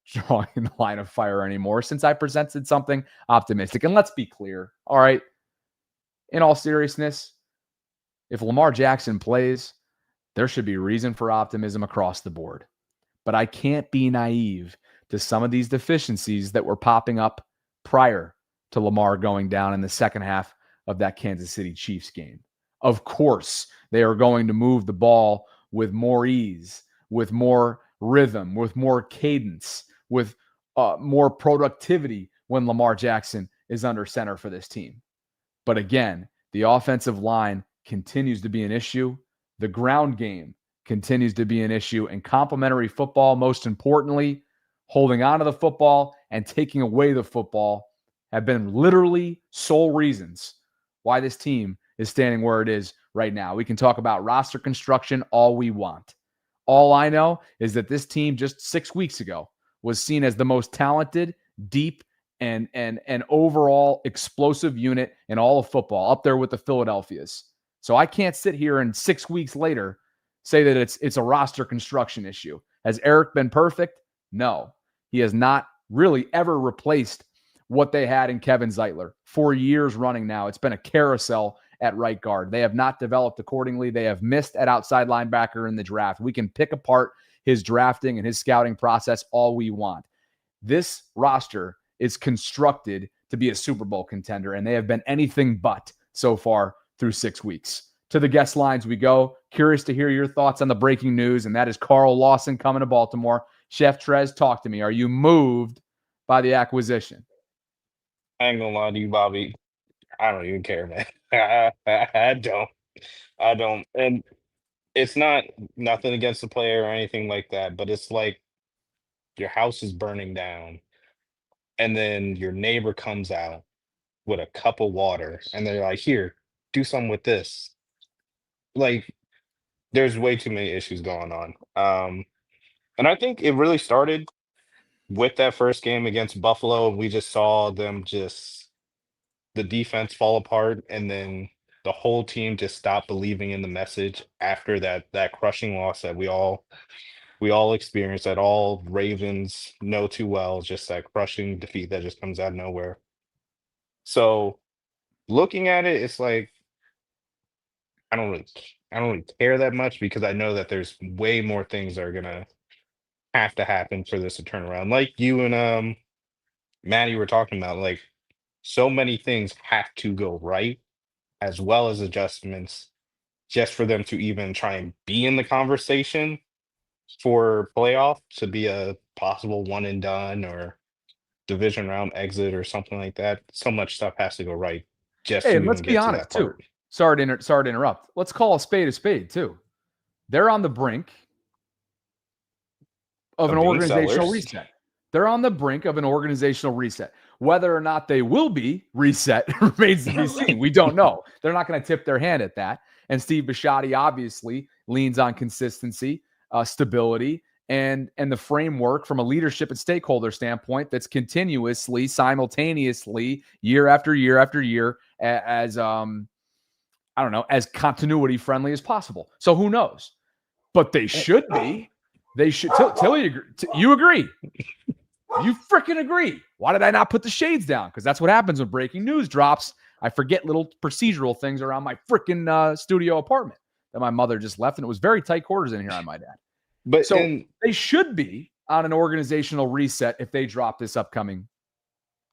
drawing the line of fire anymore since I presented something optimistic. And let's be clear, all right, in all seriousness, if Lamar Jackson plays, there should be reason for optimism across the board. But I can't be naive to some of these deficiencies that were popping up prior to Lamar going down in the second half of that Kansas City Chiefs game. Of course, they are going to move the ball with more ease, with more rhythm, with more cadence, with more productivity when Lamar Jackson is under center for this team. But again, the offensive line continues to be an issue. The ground game continues to be an issue. And complementary football, most importantly, holding on to the football and taking away the football have been literally sole reasons why this team is standing where it is right now. We can talk about roster construction all we want. All I know is that this team just 6 weeks ago was seen as the most talented, deep, and overall explosive unit in all of football, up there with the Philadelphias. So I can't sit here and 6 weeks later say that it's a roster construction issue. Has Eric been perfect? No. He has not really ever replaced what they had in Kevin Zeitler. For years running now, it's been a carousel at right guard. They have not developed accordingly. They have missed at outside linebacker in the draft. We can pick apart his drafting and his scouting process all we want. This roster is constructed to be a Super Bowl contender, and they have been anything but so far through 6 weeks. To the guest lines we go. Curious to hear your thoughts on the breaking news, and that is Carl Lawson coming to Baltimore. Chef Trez, talk to me. Are you moved by the acquisition? I ain't gonna lie to you, Bobby. I don't even care, man. I don't. And it's not nothing against the player or anything like that, but it's like your house is burning down, and then your neighbor comes out with a cup of water, and they're like, "Here, do something with this." Like, there's way too many issues going on. And I think it really started with that first game against Buffalo. We just saw them the defense fall apart, and then the whole team just stopped believing in the message after that crushing loss that we all experienced, that all Ravens know too well, just that crushing defeat that just comes out of nowhere. So looking at it, it's like I don't really care that much because I know that there's way more things that are gonna have to happen for this to turn around. Like you and Maddie were talking about, like so many things have to go right as well as adjustments just for them to even try and be in the conversation for playoff to be a possible one and done or division round exit or something like that. So much stuff has to go right just Hey, to and let's even be get to honest that too. part. Sorry to interrupt. Let's call a spade too. They're on the brink of an Of being organizational sellers. reset. They're on the brink of an organizational reset. Whether or not they will be reset remains to be seen. We don't know. They're not going to tip their hand at that. And Steve Bisciotti obviously leans on consistency, stability, and the framework from a leadership and stakeholder standpoint that's continuously, simultaneously, year after year after year, as I don't know, as continuity friendly as possible. So who knows? But they should be. They should. Tilly, you agree? You freaking agree. Why did I not put the shades down? Because that's what happens when breaking news drops. I forget little procedural things around my freaking studio apartment that my mother just left. And it was very tight quarters in here, I might add. But So and they should be on an organizational reset if they drop this upcoming,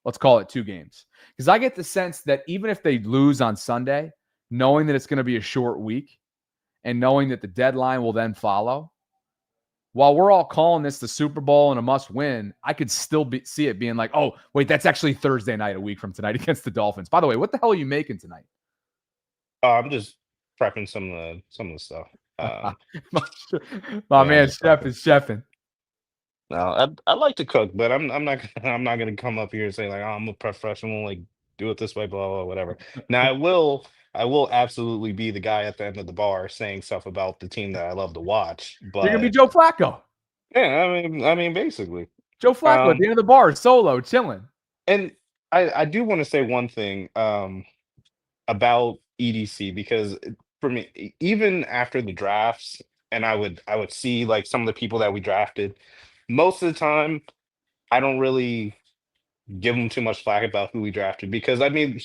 let's call it 2 games. Because I get the sense that even if they lose on Sunday, knowing that it's going to be a short week and knowing that the deadline will then follow, while we're all calling this the Super Bowl and a must win, I could still see it being like, oh, wait, that's actually Thursday night, a week from tonight against the Dolphins. By the way, what the hell are you making tonight? I'm just prepping some of the stuff. My Yeah, I'm man, just Chef prepping. is chefing. No, I like to cook, but I'm not I'm not gonna come up here and say like, oh, I'm a professional, like do it this way, blah blah whatever. Now I will absolutely be the guy at the end of the bar saying stuff about the team that I love to watch. You're going to be But Joe Flacco. yeah, I mean basically. Joe Flacco at the Um end of the bar, solo, chilling. and I do want to say one thing about EDC because for me, even after the drafts, and I would see like some of the people that we drafted, most of the time I don't really give him too much flack about who he drafted because I mean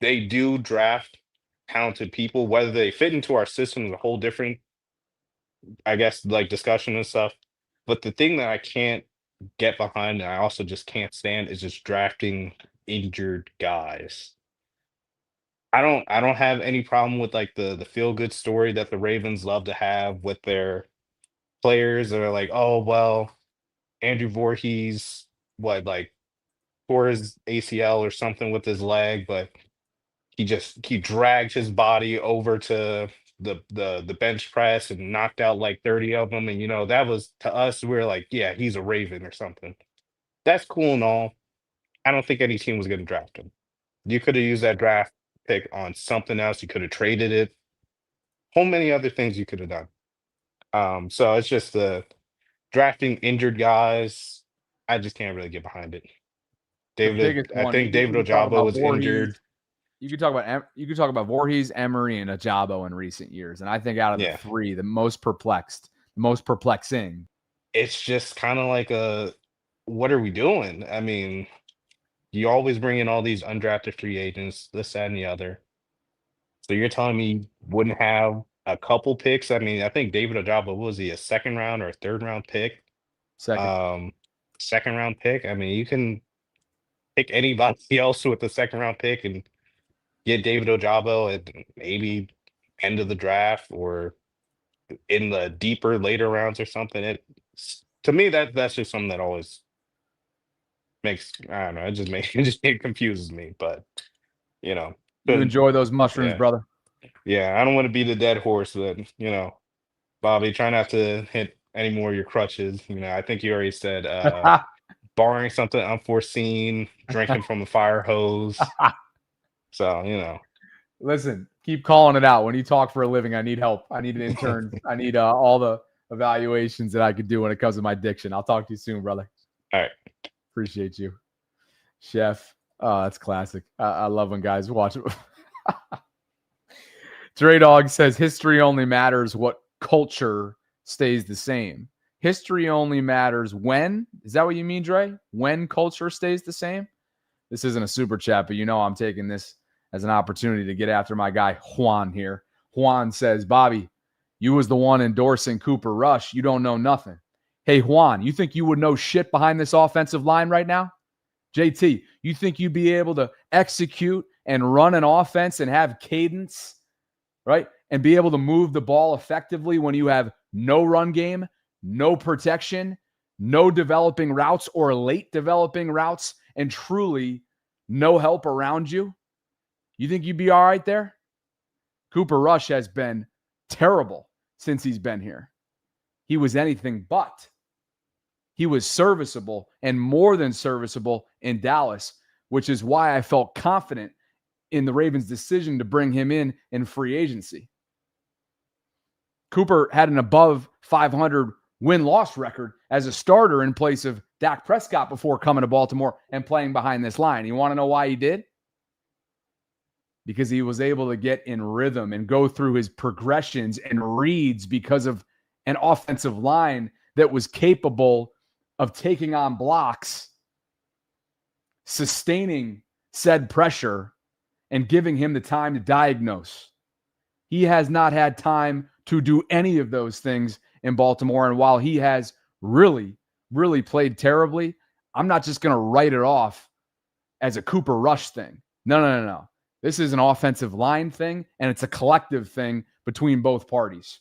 they do draft talented people. Whether they fit into our system is a whole different, I guess, like discussion and stuff. But the thing that I can't get behind and I also just can't stand is just drafting injured guys. I don't have any problem with like the feel good story that the Ravens love to have with their players that are like, oh well, Andrew Voorhees, what like tore his ACL or something with his leg, but he dragged his body over to the bench press and knocked out like 30 of them. And you know, that was to us, we are like, yeah, he's a Raven or something. That's cool and all. I don't think any team was gonna draft him. You could have used that draft pick on something else. You could have traded it. Whole many other things you could have done. So it's just the drafting injured guys. I just can't really get behind it. The biggest I one, think you David can talk Ojabo about was Voorhees. injured. You could talk about Voorhees, Emery, and Ajabo in recent years. And I think out of the Yeah. 3, the most perplexing. It's just kind of like a what are we doing? I mean, you always bring in all these undrafted free agents, this, that, and the other. So you're telling me you wouldn't have a couple picks? I mean, I think David Ojabo, what was he, a second round or a third round pick? Second. Um, second round pick. I mean, you can pick anybody else with the second round pick and get David Ojabo at maybe end of the draft or in the deeper later rounds or something. It to me that's just something that always makes I don't know. It just makes it confuses me. But you know, You but enjoy those mushrooms, yeah, brother. yeah. I don't want to be the dead horse, but you know, Bobby, try not to hit any more of your crutches. You know, I think you already said barring something unforeseen, drinking from a fire hose. So you know. Listen, keep calling it out. When you talk for a living, I need help. I need an intern. I need all the evaluations that I could do when it comes to my diction. I'll talk to you soon, brother. All right. Appreciate you. Chef. Oh, that's classic. I love when guys watch it. Dre Dog says history only matters what culture stays the same. History only matters when. Is that what you mean, Dre? When culture stays the same? This isn't a super chat, but you know I'm taking this as an opportunity to get after my guy Juan here. Juan says, Bobby, you was the one endorsing Cooper Rush. You don't know nothing. Hey, Juan, you think you would know shit behind this offensive line right now? JT, you think you'd be able to execute and run an offense and have cadence, right? And be able to move the ball effectively when you have no run game, no protection, no developing routes or late developing routes, and truly no help around you? You think you'd be all right there? Cooper Rush has been terrible since he's been here. He was anything but. He was serviceable and more than serviceable in Dallas, which is why I felt confident in the Ravens' decision to bring him in free agency. Cooper had an above 500 win-loss record as a starter in place of Dak Prescott before coming to Baltimore and playing behind this line. You want to know why he did? Because he was able to get in rhythm and go through his progressions and reads because of an offensive line that was capable of taking on blocks, sustaining said pressure, and giving him the time to diagnose. He has not had time to do any of those things in Baltimore. And while he has really, really played terribly, I'm not just going to write it off as a Cooper Rush thing. No. This is an offensive line thing, and it's a collective thing between both parties.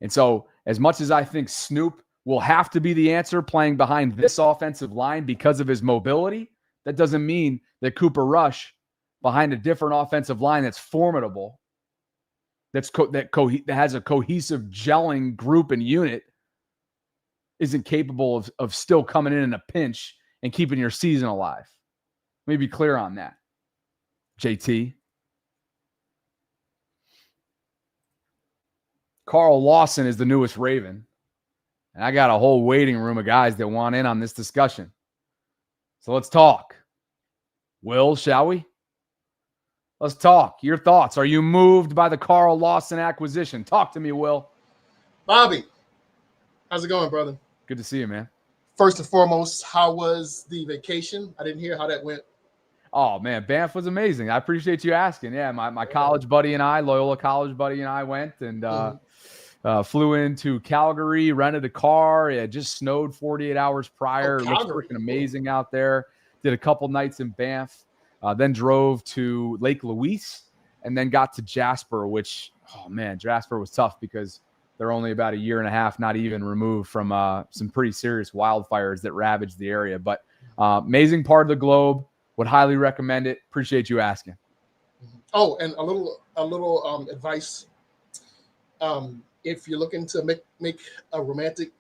And so as much as I think Snoop will have to be the answer playing behind this offensive line because of his mobility, that doesn't mean that Cooper Rush behind a different offensive line that's formidable, that has a cohesive gelling group and unit, isn't capable of still coming in a pinch and keeping your season alive. Let me be clear on that, JT. Carl Lawson is the newest Raven. And I got a whole waiting room of guys that want in on this discussion. So let's talk. Will, shall we? Let's talk. Your thoughts. Are you moved by the Carl Lawson acquisition? Talk to me, Will. Bobby, how's it going, brother? Good to see you, man. First and foremost, how was the vacation? I didn't hear how that went. Oh, man, Banff was amazing. I appreciate you asking. Yeah, my college buddy and I, Loyola college buddy and I went and flew into Calgary, rented a car. It had just snowed 48 hours prior. It looked freaking amazing out there. Did a couple nights in Banff, then drove to Lake Louise, and then got to Jasper, which, oh, man, Jasper was tough because they're only about a year and a half, not even removed from some pretty serious wildfires that ravaged the area. But amazing part of the globe. Would highly recommend it. Appreciate you asking. Oh, and a little advice. If you're looking to make a romantic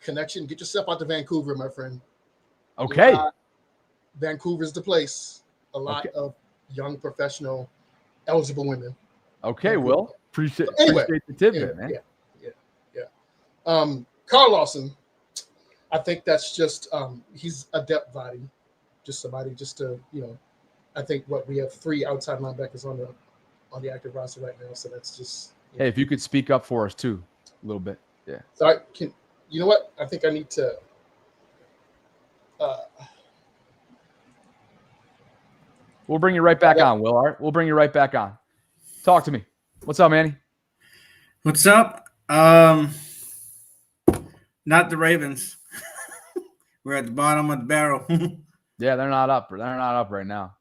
connection, get yourself out to Vancouver, my friend. Okay. Vancouver's the place. A lot of young, professional, eligible women. Okay, Will. Appreciate the tidbit, man. Yeah. Carl Lawson, I think that's just he's a depth body. Just somebody just to, I think we have 3 outside linebackers on the active roster right now. So that's just. Hey, if you could speak up for us too, a little bit. Yeah. So you know what? I think I need to. We'll bring you right back on, Will. All right, we'll bring you right back on. Talk to me. What's up, Manny? What's up? Not the Ravens. We're at the bottom of the barrel. Yeah, they're not up. They're not up right now.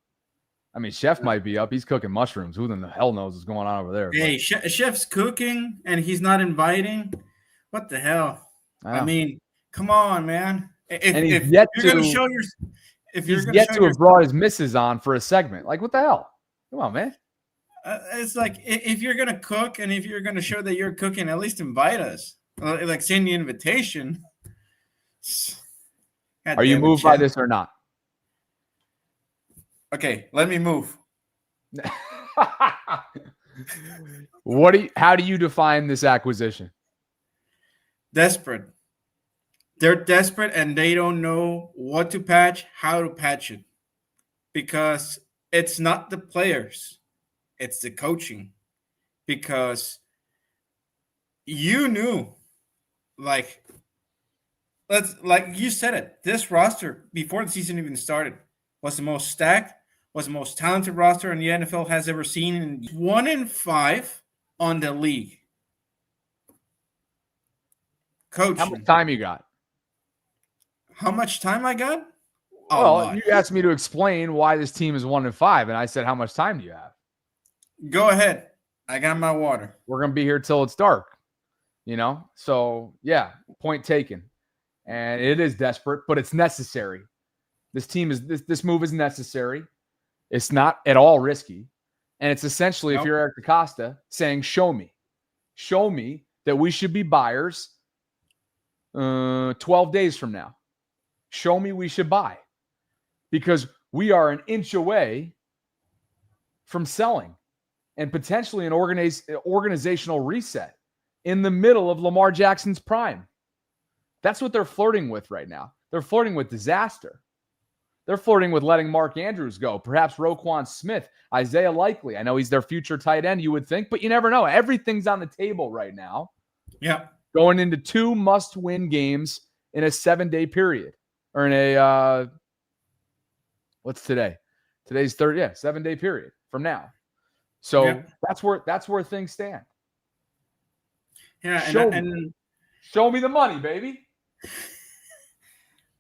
I mean, Chef might be up. He's cooking mushrooms. Who the hell knows what's going on over there? Hey, Chef's cooking and he's not inviting. What the hell? I mean, come on, man. If you're going to show your, he's yet to have brought his missus on for a segment. Like, what the hell? Come on, man. It's like if you're going to cook and if you're going to show that you're cooking, at least invite us. Like, send the invitation. Are you moved by this or not? Okay, let me move. How do you define this acquisition? Desperate. They're desperate and they don't know what to patch, how to patch it. Because it's not the players, it's the coaching. Because you knew, like you said it, this roster before the season even started was the most stacked, was the most talented roster in the NFL has ever seen. And 1-5 on the league. How Coaching. much time you got? How much time I got? Well, you asked me to explain why this team is 1-5, and I said, how much time do you have? Go ahead. I got my water. We're going to be here till it's dark, So, yeah, point taken. And it is desperate, but it's necessary. This move is necessary. It's not at all risky. And it's essentially, if you're Eric DeCosta, saying, show me that we should be buyers 12 days from now. Show me we should buy, because we are an inch away from selling and potentially an organizational reset in the middle of Lamar Jackson's prime. That's what they're flirting with right now. They're flirting with disaster. They're flirting with letting Mark Andrews go, perhaps Roquan Smith, Isaiah Likely. I know he's their future tight end, you would think, but you never know. Everything's on the table right now. Yeah. Going into 2 must-win games in a 7-day period. Or in a, what's today? Today's 7-day period from now. So that's where things stand. Yeah, show me the money, baby.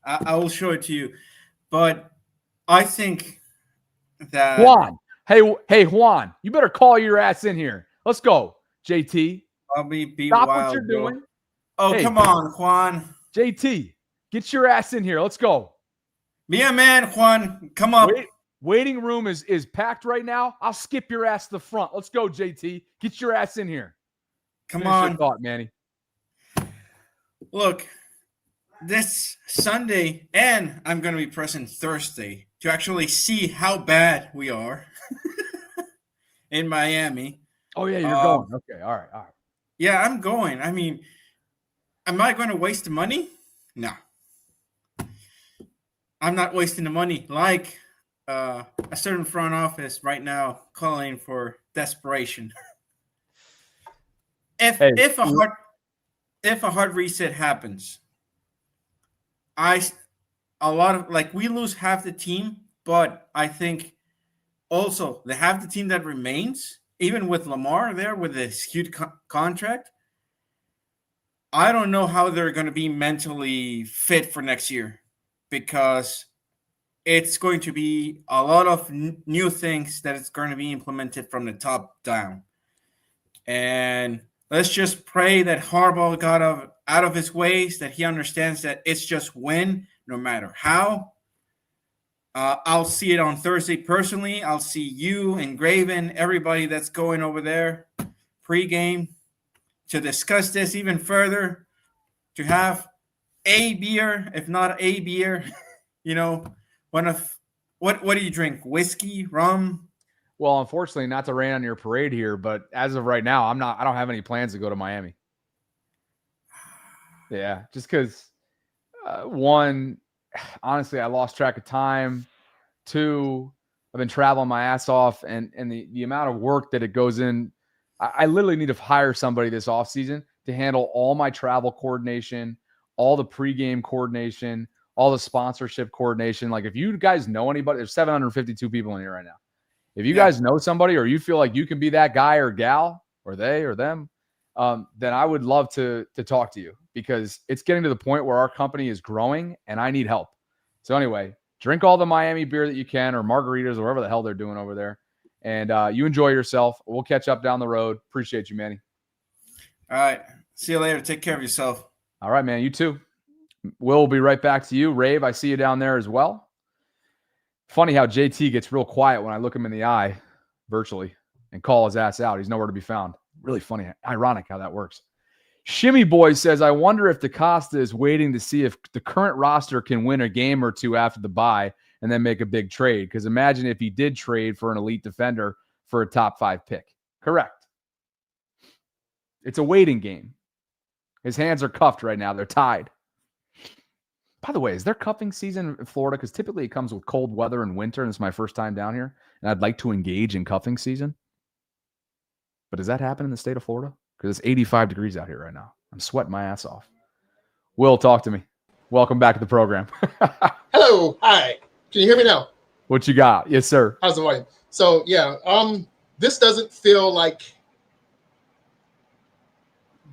I will show it to you. But I think that Juan. Hey, Juan, you better call your ass in here. Let's go, JT. Stop what you're doing. Oh, hey, come on, Juan. JT, get your ass in here. Let's go. Be a man, Juan. Come up. Waiting room is packed right now. I'll skip your ass to the front. Let's go, JT. Get your ass in here. Come on. Your thought, Manny. Look, this Sunday, and I'm going to be present Thursday to actually see how bad we are in Miami. Oh, yeah, you're going. Okay, all right. Yeah, I'm going. I mean, am I going to waste the money? No. I'm not wasting the money like a certain front office right now calling for desperation. If a hard reset happens, we lose half the team, but I think also the half the team that remains, even with Lamar there with this huge contract, I don't know how they're going to be mentally fit for next year, because it's going to be a lot of new things that is going to be implemented from the top down. And let's just pray that Harbaugh got out of his ways, that he understands that it's just win no matter how. I'll see it on Thursday personally. I'll see you and Graven, everybody that's going over there pregame to discuss this even further, to have a beer, if not a beer, what do you drink? Whiskey, rum? Well, unfortunately, not to rain on your parade here, but as of right now, I don't have any plans to go to Miami. Yeah, just because, one, honestly, I lost track of time. 2, I've been traveling my ass off, and the amount of work that it goes in. I literally need to hire somebody this offseason to handle all my travel coordination, all the pregame coordination, all the sponsorship coordination. Like, if you guys know anybody, there's 752 people in here right now. If you guys know somebody, or you feel like you can be that guy or gal, or they or them, then I would love to talk to you, because it's getting to the point where our company is growing and I need help. So anyway, drink all the Miami beer that you can, or margaritas, or whatever the hell they're doing over there. And you enjoy yourself. We'll catch up down the road. Appreciate you, Manny. All right. See you later. Take care of yourself. All right, man. You too. We'll be right back to you. Rave, I see you down there as well. Funny how JT gets real quiet when I look him in the eye virtually and call his ass out. He's nowhere to be found. Really funny. Ironic how that works. Shimmy Boy says, I wonder if DeCosta is waiting to see if the current roster can win a game or two after the bye and then make a big trade. Because imagine if he did trade for an elite defender for a top 5 pick. Correct. It's a waiting game. His hands are cuffed right now. They're tied. By the way, is there cuffing season in Florida? Because typically it comes with cold weather and winter, and it's my first time down here, and I'd like to engage in cuffing season. But does that happen in the state of Florida? Because it's 85 degrees out here right now. I'm sweating my ass off. Will, talk to me. Welcome back to the program. Hello. Hi. Can you hear me now? What you got? Yes, sir. How's the wife? So yeah, this doesn't feel like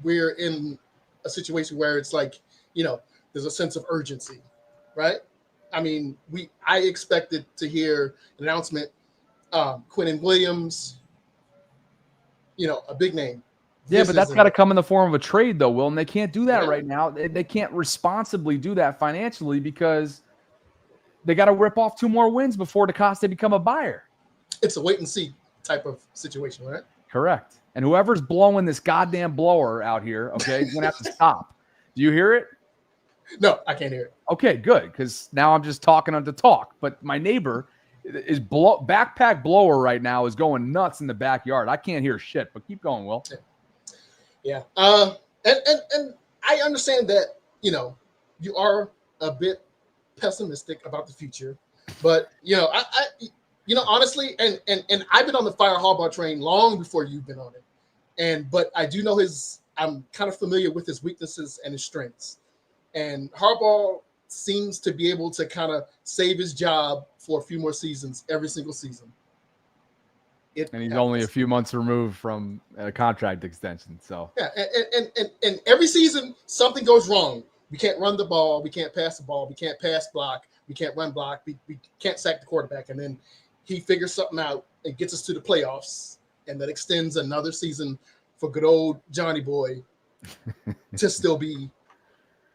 we're in a situation where it's like, there's a sense of urgency, right? I mean, I expected to hear an announcement, Quinnen Williams, a big name. Yeah, This but that's isn't got to it. come in the form of a trade, though, Will, and they can't do that Yeah. right now. They can't responsibly do that financially because they got to rip off 2 more wins before DeCosta become a buyer. It's a wait and see type of situation, right? Correct. And whoever's blowing this goddamn blower out here, okay, is going to have to stop. Do you hear it? No, I can't hear it. Okay, good, because now I'm just talking on to talk. But my neighbor is backpack blower right now is going nuts in the backyard. I can't hear shit, but keep going, Will. Yeah. And I understand that, you are a bit pessimistic about the future, but I honestly, and I've been on the Fire Harbaugh train long before you've been on it. But I do know I'm kind of familiar with his weaknesses and his strengths. And Harbaugh seems to be able to kind of save his job for a few more seasons every single season. And he's only a few months removed from a contract extension. So yeah, and every season something goes wrong. We can't run the ball. We can't pass the ball. We can't pass block. We can't run block. We can't sack the quarterback. And then he figures something out and gets us to the playoffs. And that extends another season for good old Johnny Boy to still be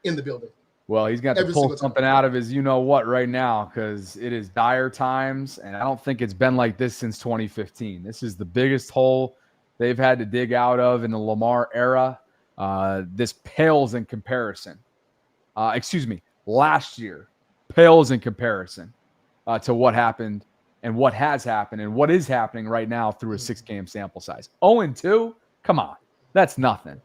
in the building. Well, he's got to pull something out of his you-know-what right now because it is dire times, and I don't think it's been like this since 2015. This is the biggest hole they've had to dig out of in the Lamar era. This pales in comparison. Last year pales in comparison to what happened and what has happened and what is happening right now through a 6-game sample size. 0-2? Come on. That's nothing.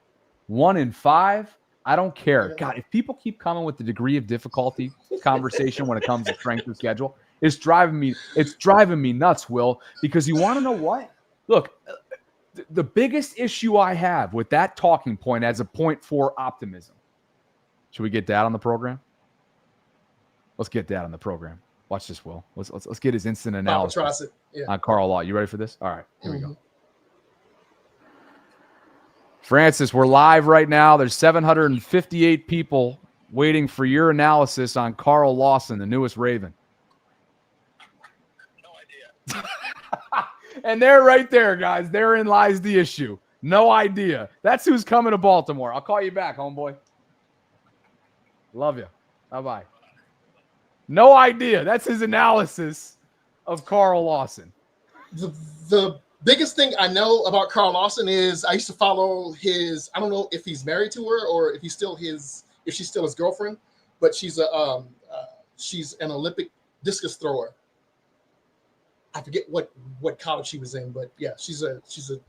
1-5? I don't care. God, if people keep coming with the degree of difficulty conversation when it comes to strength of schedule, it's driving me nuts, Will, because you want to know what? Look, the biggest issue I have with that talking point as a point for optimism. Should we get Dad on the program? Let's get Dad on the program. Watch this, Will. Let's get his instant analysis on Carl Law. You ready for this? All right, here we go. Francis, we're live right now. There's 758 people waiting for your analysis on Carl Lawson, the newest Raven. No idea. And they're right there, guys. Therein lies the issue. No idea. That's who's coming to Baltimore. I'll call you back, homeboy. Love you. Bye-bye. No idea. That's his analysis of Carl Lawson. The biggest thing I know about Carl Lawson is I used to follow I don't know if he's married to her or if she's still his girlfriend, but she's an Olympic discus thrower. I forget what college she was in, but yeah, she's a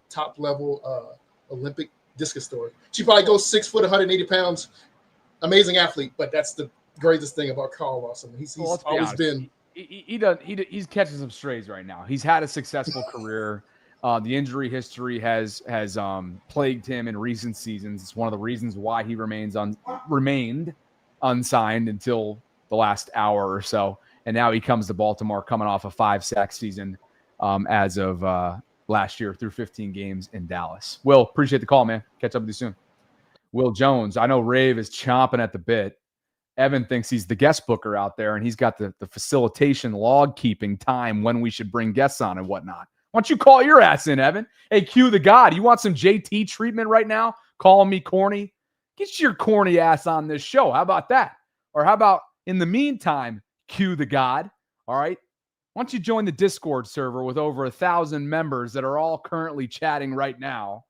top level Olympic discus thrower. She probably goes 6 foot, 180 pounds. Amazing athlete, but that's the greatest thing about Carl Lawson. He's always been. He's catching some strays right now. He's had a successful career. The injury history has plagued him in recent seasons. It's one of the reasons why he remained unsigned until the last hour or so. And now he comes to Baltimore coming off a 5-sack season as of last year through 15 games in Dallas. Will, appreciate the call, man. Catch up with you soon. Will Jones, I know Rave is chomping at the bit. Evan thinks he's the guest booker out there, and he's got the facilitation log keeping time when we should bring guests on and whatnot. Why don't you call your ass in, Evan? Hey, Q the God, you want some JT treatment right now? Calling me corny? Get your corny ass on this show. How about that? Or how about, in the meantime, Q the God, all right? Why don't you join the Discord server with over 1,000 members that are all currently chatting right now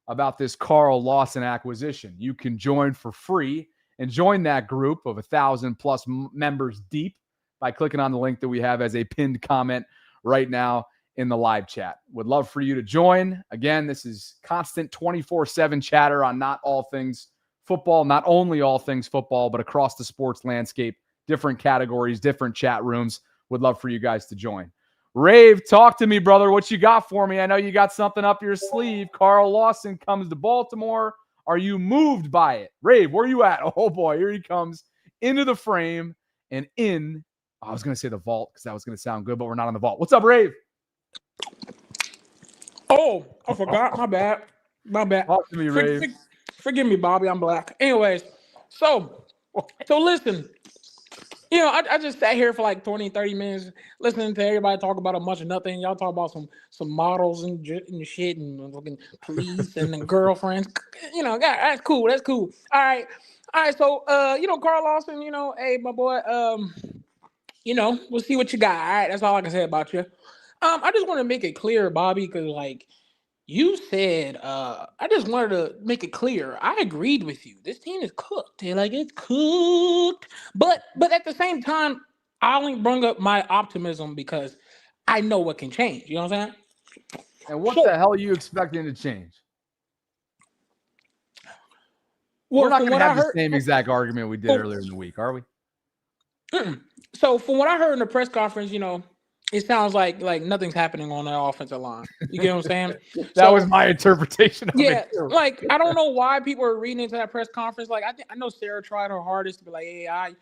about this Carl Lawson acquisition? You can join for free and join that group of 1,000+ members deep by clicking on the link that we have as a pinned comment right now in the live chat. Would love for you to join. Again, this is constant 24/7 chatter on not all things football, not only all things football, but across the sports landscape, different categories, different chat rooms. Would love for you guys to join. Rave, talk to me, brother. What you got for me? I know you got something up your sleeve. Carl Lawson comes to Baltimore. Are you moved by it? Rave, where you at? Oh, boy, here he comes into the frame and in I was going to say the vault because that was going to sound good, but we're not on the vault. What's up, Rave? Oh, I forgot. My bad. Talk to me, Rave. Forgive me, Bobby. I'm black. Anyways, so listen. I just sat here for like 20, 30 minutes listening to everybody talk about a bunch of nothing. Y'all talk about some models and shit and fucking police and then girlfriends. That's cool. That's cool. All right. So, Carl Lawson, hey, my boy, we'll see what you got. All right. That's all I can say about you. I just want to make it clear, Bobby, because like you said, I just wanted to make it clear. I agreed with you. This team is cooked. Like it's cooked. But at the same time, I only bring up my optimism because I know what can change. You know what I'm saying? And what the hell are you expecting to change? Well, we're not going to have the same exact argument we did earlier in the week, are we? So from what I heard in the press conference, it sounds like nothing's happening on the offensive line. You get what I'm saying? That was my interpretation of it. Yeah, like I don't know why people are reading into that press conference. Like I know Sarah tried her hardest to be like, hey,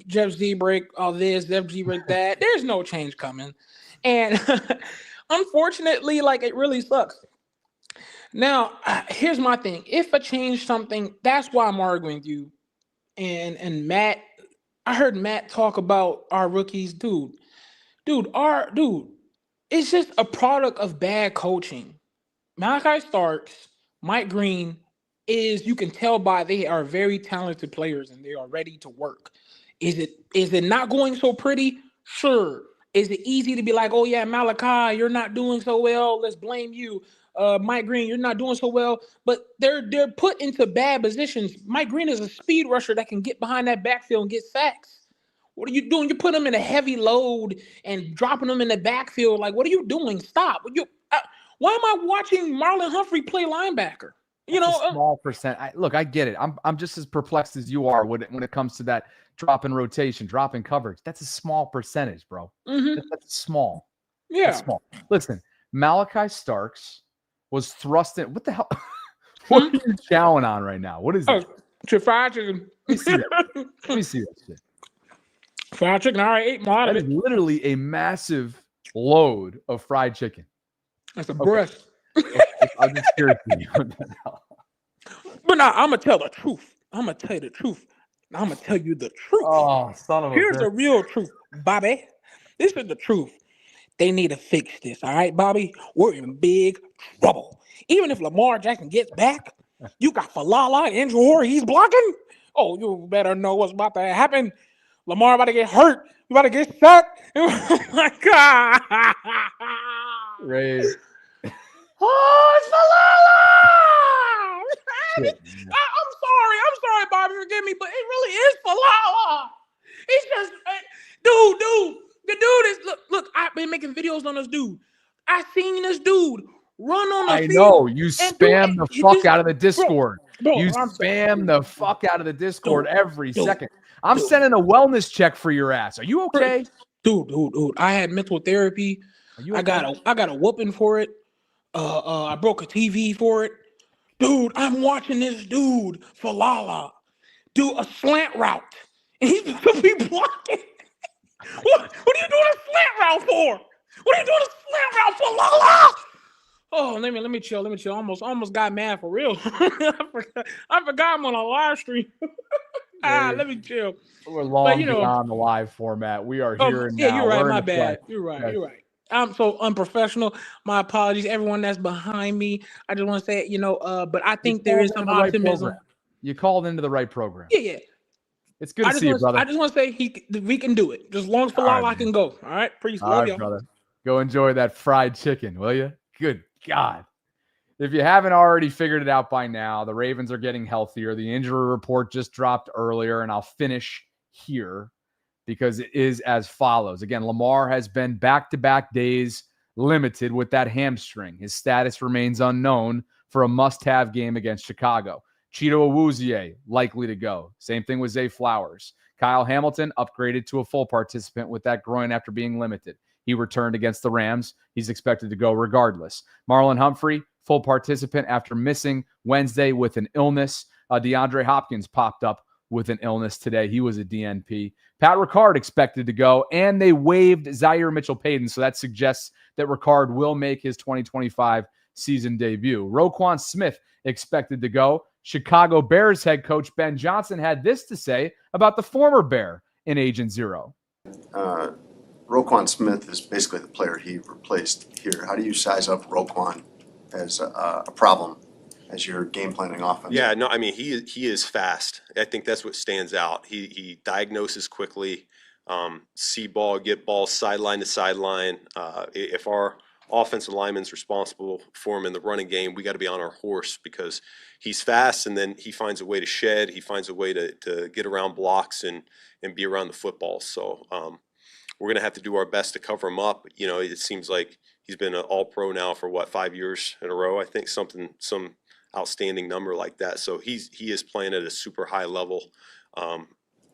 Jeff Z break all this, Jeff Z break that. There's no change coming. And unfortunately, like it really sucks. Now, here's my thing. If I change something, that's why I'm arguing with you. And Matt, I heard Matt talk about our rookies, dude, it's just a product of bad coaching. Malachi Starks, Mike Green you can tell by they are very talented players and they are ready to work. Is it not going so pretty? Sure. Is it easy to be like, oh yeah, Malachi, you're not doing so well, let's blame you. Mike Green, you're not doing so well, but they're put into bad positions. Mike Green is a speed rusher that can get behind that backfield and get sacks. What are you doing? You put them in a heavy load and dropping them in the backfield. Like, what are you doing? Stop. Why am I watching Marlon Humphrey play linebacker? A small percent. Look, I get it. I'm just as perplexed as you are when it comes to that drop in rotation, drop in coverage. That's a small percentage, bro. Mm-hmm. That's small. Yeah. That's small. Listen, Malachi Starks was thrust in. What the hell? What are you chowing on right now? What is it? Fried chicken. Let me see that shit. Fried chicken. All right, 8 more out of it. That is literally a massive load of fried chicken. That's a breast. I'm just curious. But now I'm gonna tell the truth. I'm gonna tell you the truth. I'm gonna tell you the truth. Oh, son of a Here's bitch. the real truth, Bobby. This is the truth. They need to fix this. All right, Bobby. We're in big trouble. Even if Lamar Jackson gets back, you got Falala injured. He's blocking. Oh, you better know what's about to happen. Lamar about to get hurt. You about to get sacked. Oh my God. Ray. Oh, it's Falala! I'm sorry, Bobby. Forgive me, but it really is Falala. It's just, dude. The dude is look. I've been making videos on this dude. I seen this dude run on the field. I know you spam the fuck out of the Discord. Bro, you spam the fuck out of the Discord every second. I'm sending a wellness check for your ass. Are you okay? Dude. I had mental therapy. I got a whooping for it. I broke a TV for it. Dude, I'm watching this dude, Falala, do a slant route. And he's supposed to be blocking. What are you doing a slant route for? What are you doing a slant route for, Falala? Oh, let me chill. Almost got mad for real. I forgot I'm on a live stream. Let me chill. We're long beyond the live format. We are here and now. Yeah, you're right. My bad. You're right. I'm so unprofessional. My apologies, everyone that's behind me. I just want to say, but I think there is some optimism. You called into the right program. Yeah. It's good to see you, brother. I just want to say we can do it. Just as long as Falala can go. All right, please. Love you, brother. Go enjoy that fried chicken, will you? Good God. If you haven't already figured it out by now, the Ravens are getting healthier. The injury report just dropped earlier, and I'll finish here because it is as follows. Again, Lamar has been back-to-back days limited with that hamstring. His status remains unknown for a must-have game against Chicago. Cheeto Awuzie likely to go. Same thing with Zay Flowers. Kyle Hamilton upgraded to a full participant with that groin after being limited. He returned against the Rams. He's expected to go regardless. Marlon Humphrey, full participant after missing Wednesday with an illness. DeAndre Hopkins popped up with an illness today. He was a DNP. Pat Ricard expected to go, and they waived Zaire Mitchell-Payton, so that suggests that Ricard will make his 2025 season debut. Roquan Smith expected to go. Chicago Bears head coach Ben Johnson had this to say about the former Bear in Agent Zero. Roquan Smith is basically the player he replaced here. How do you size up Roquan as a problem as you're game planning offense? Yeah, no, I mean, he is fast. I think that's what stands out. He diagnoses quickly, see ball, get ball sideline to sideline. If our offensive lineman's responsible for him in the running game, we got to be on our horse because he's fast, and then he finds a way to shed. He finds a way to get around blocks and be around the football. So we're going to have to do our best to cover him up. You know, it seems like he's been an all-pro now for, 5 years in a row, I think, some outstanding number like that. So he is playing at a super high level, and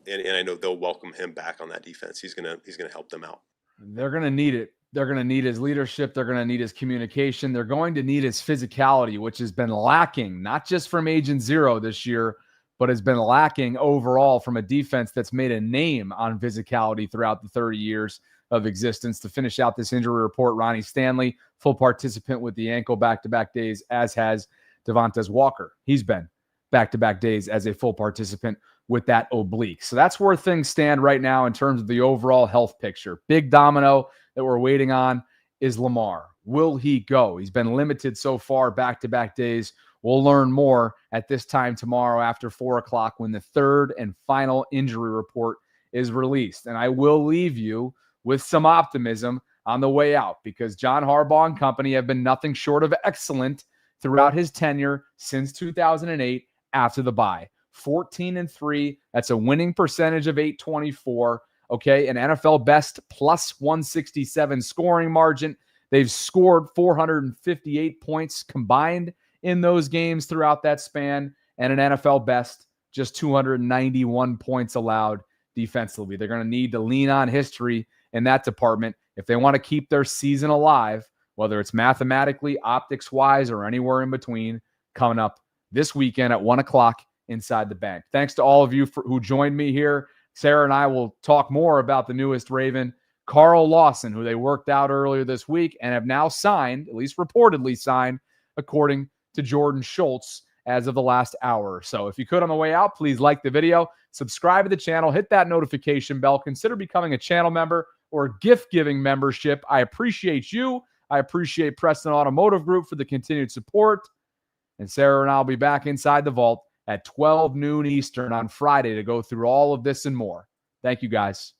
I know they'll welcome him back on that defense. He's gonna help them out. They're gonna need it. They're gonna need his leadership. They're gonna need his communication. They're going to need his physicality, which has been lacking not just from Agent Zero this year, but has been lacking overall from a defense that's made a name on physicality throughout the 30 years of existence. To finish out this injury report, Ronnie Stanley, full participant with the ankle back-to-back days, as has Devontae Walker. He's been back-to-back days as a full participant with that oblique. So that's where things stand right now in terms of the overall health picture. Big domino that we're waiting on is Lamar. Will he go? He's been limited so far back-to-back days. We'll learn more at this time tomorrow after 4 o'clock when the third and final injury report is released. And I will leave you with some optimism on the way out because John Harbaugh and company have been nothing short of excellent throughout his tenure since 2008 after the bye. 14-3. That's a winning percentage of .824. Okay, an NFL best plus 167 scoring margin. They've scored 458 points combined in those games throughout that span, and an NFL best, just 291 points allowed defensively. They're going to need to lean on history in that department if they want to keep their season alive, whether it's mathematically, optics-wise, or anywhere in between, coming up this weekend at 1 o'clock inside the bank. Thanks to all of you who joined me here. Sarah and I will talk more about the newest Raven, Carl Lawson, who they worked out earlier this week and have now signed, at least reportedly signed, according to Jordan Schultz as of the last hour or so. If you could on the way out, please like the video, subscribe to the channel, hit that notification bell, consider becoming a channel member or gift-giving membership. I appreciate you. I appreciate Preston Automotive Group for the continued support. And Sarah and I will be back inside the vault at 12 noon Eastern on Friday to go through all of this and more. Thank you, guys.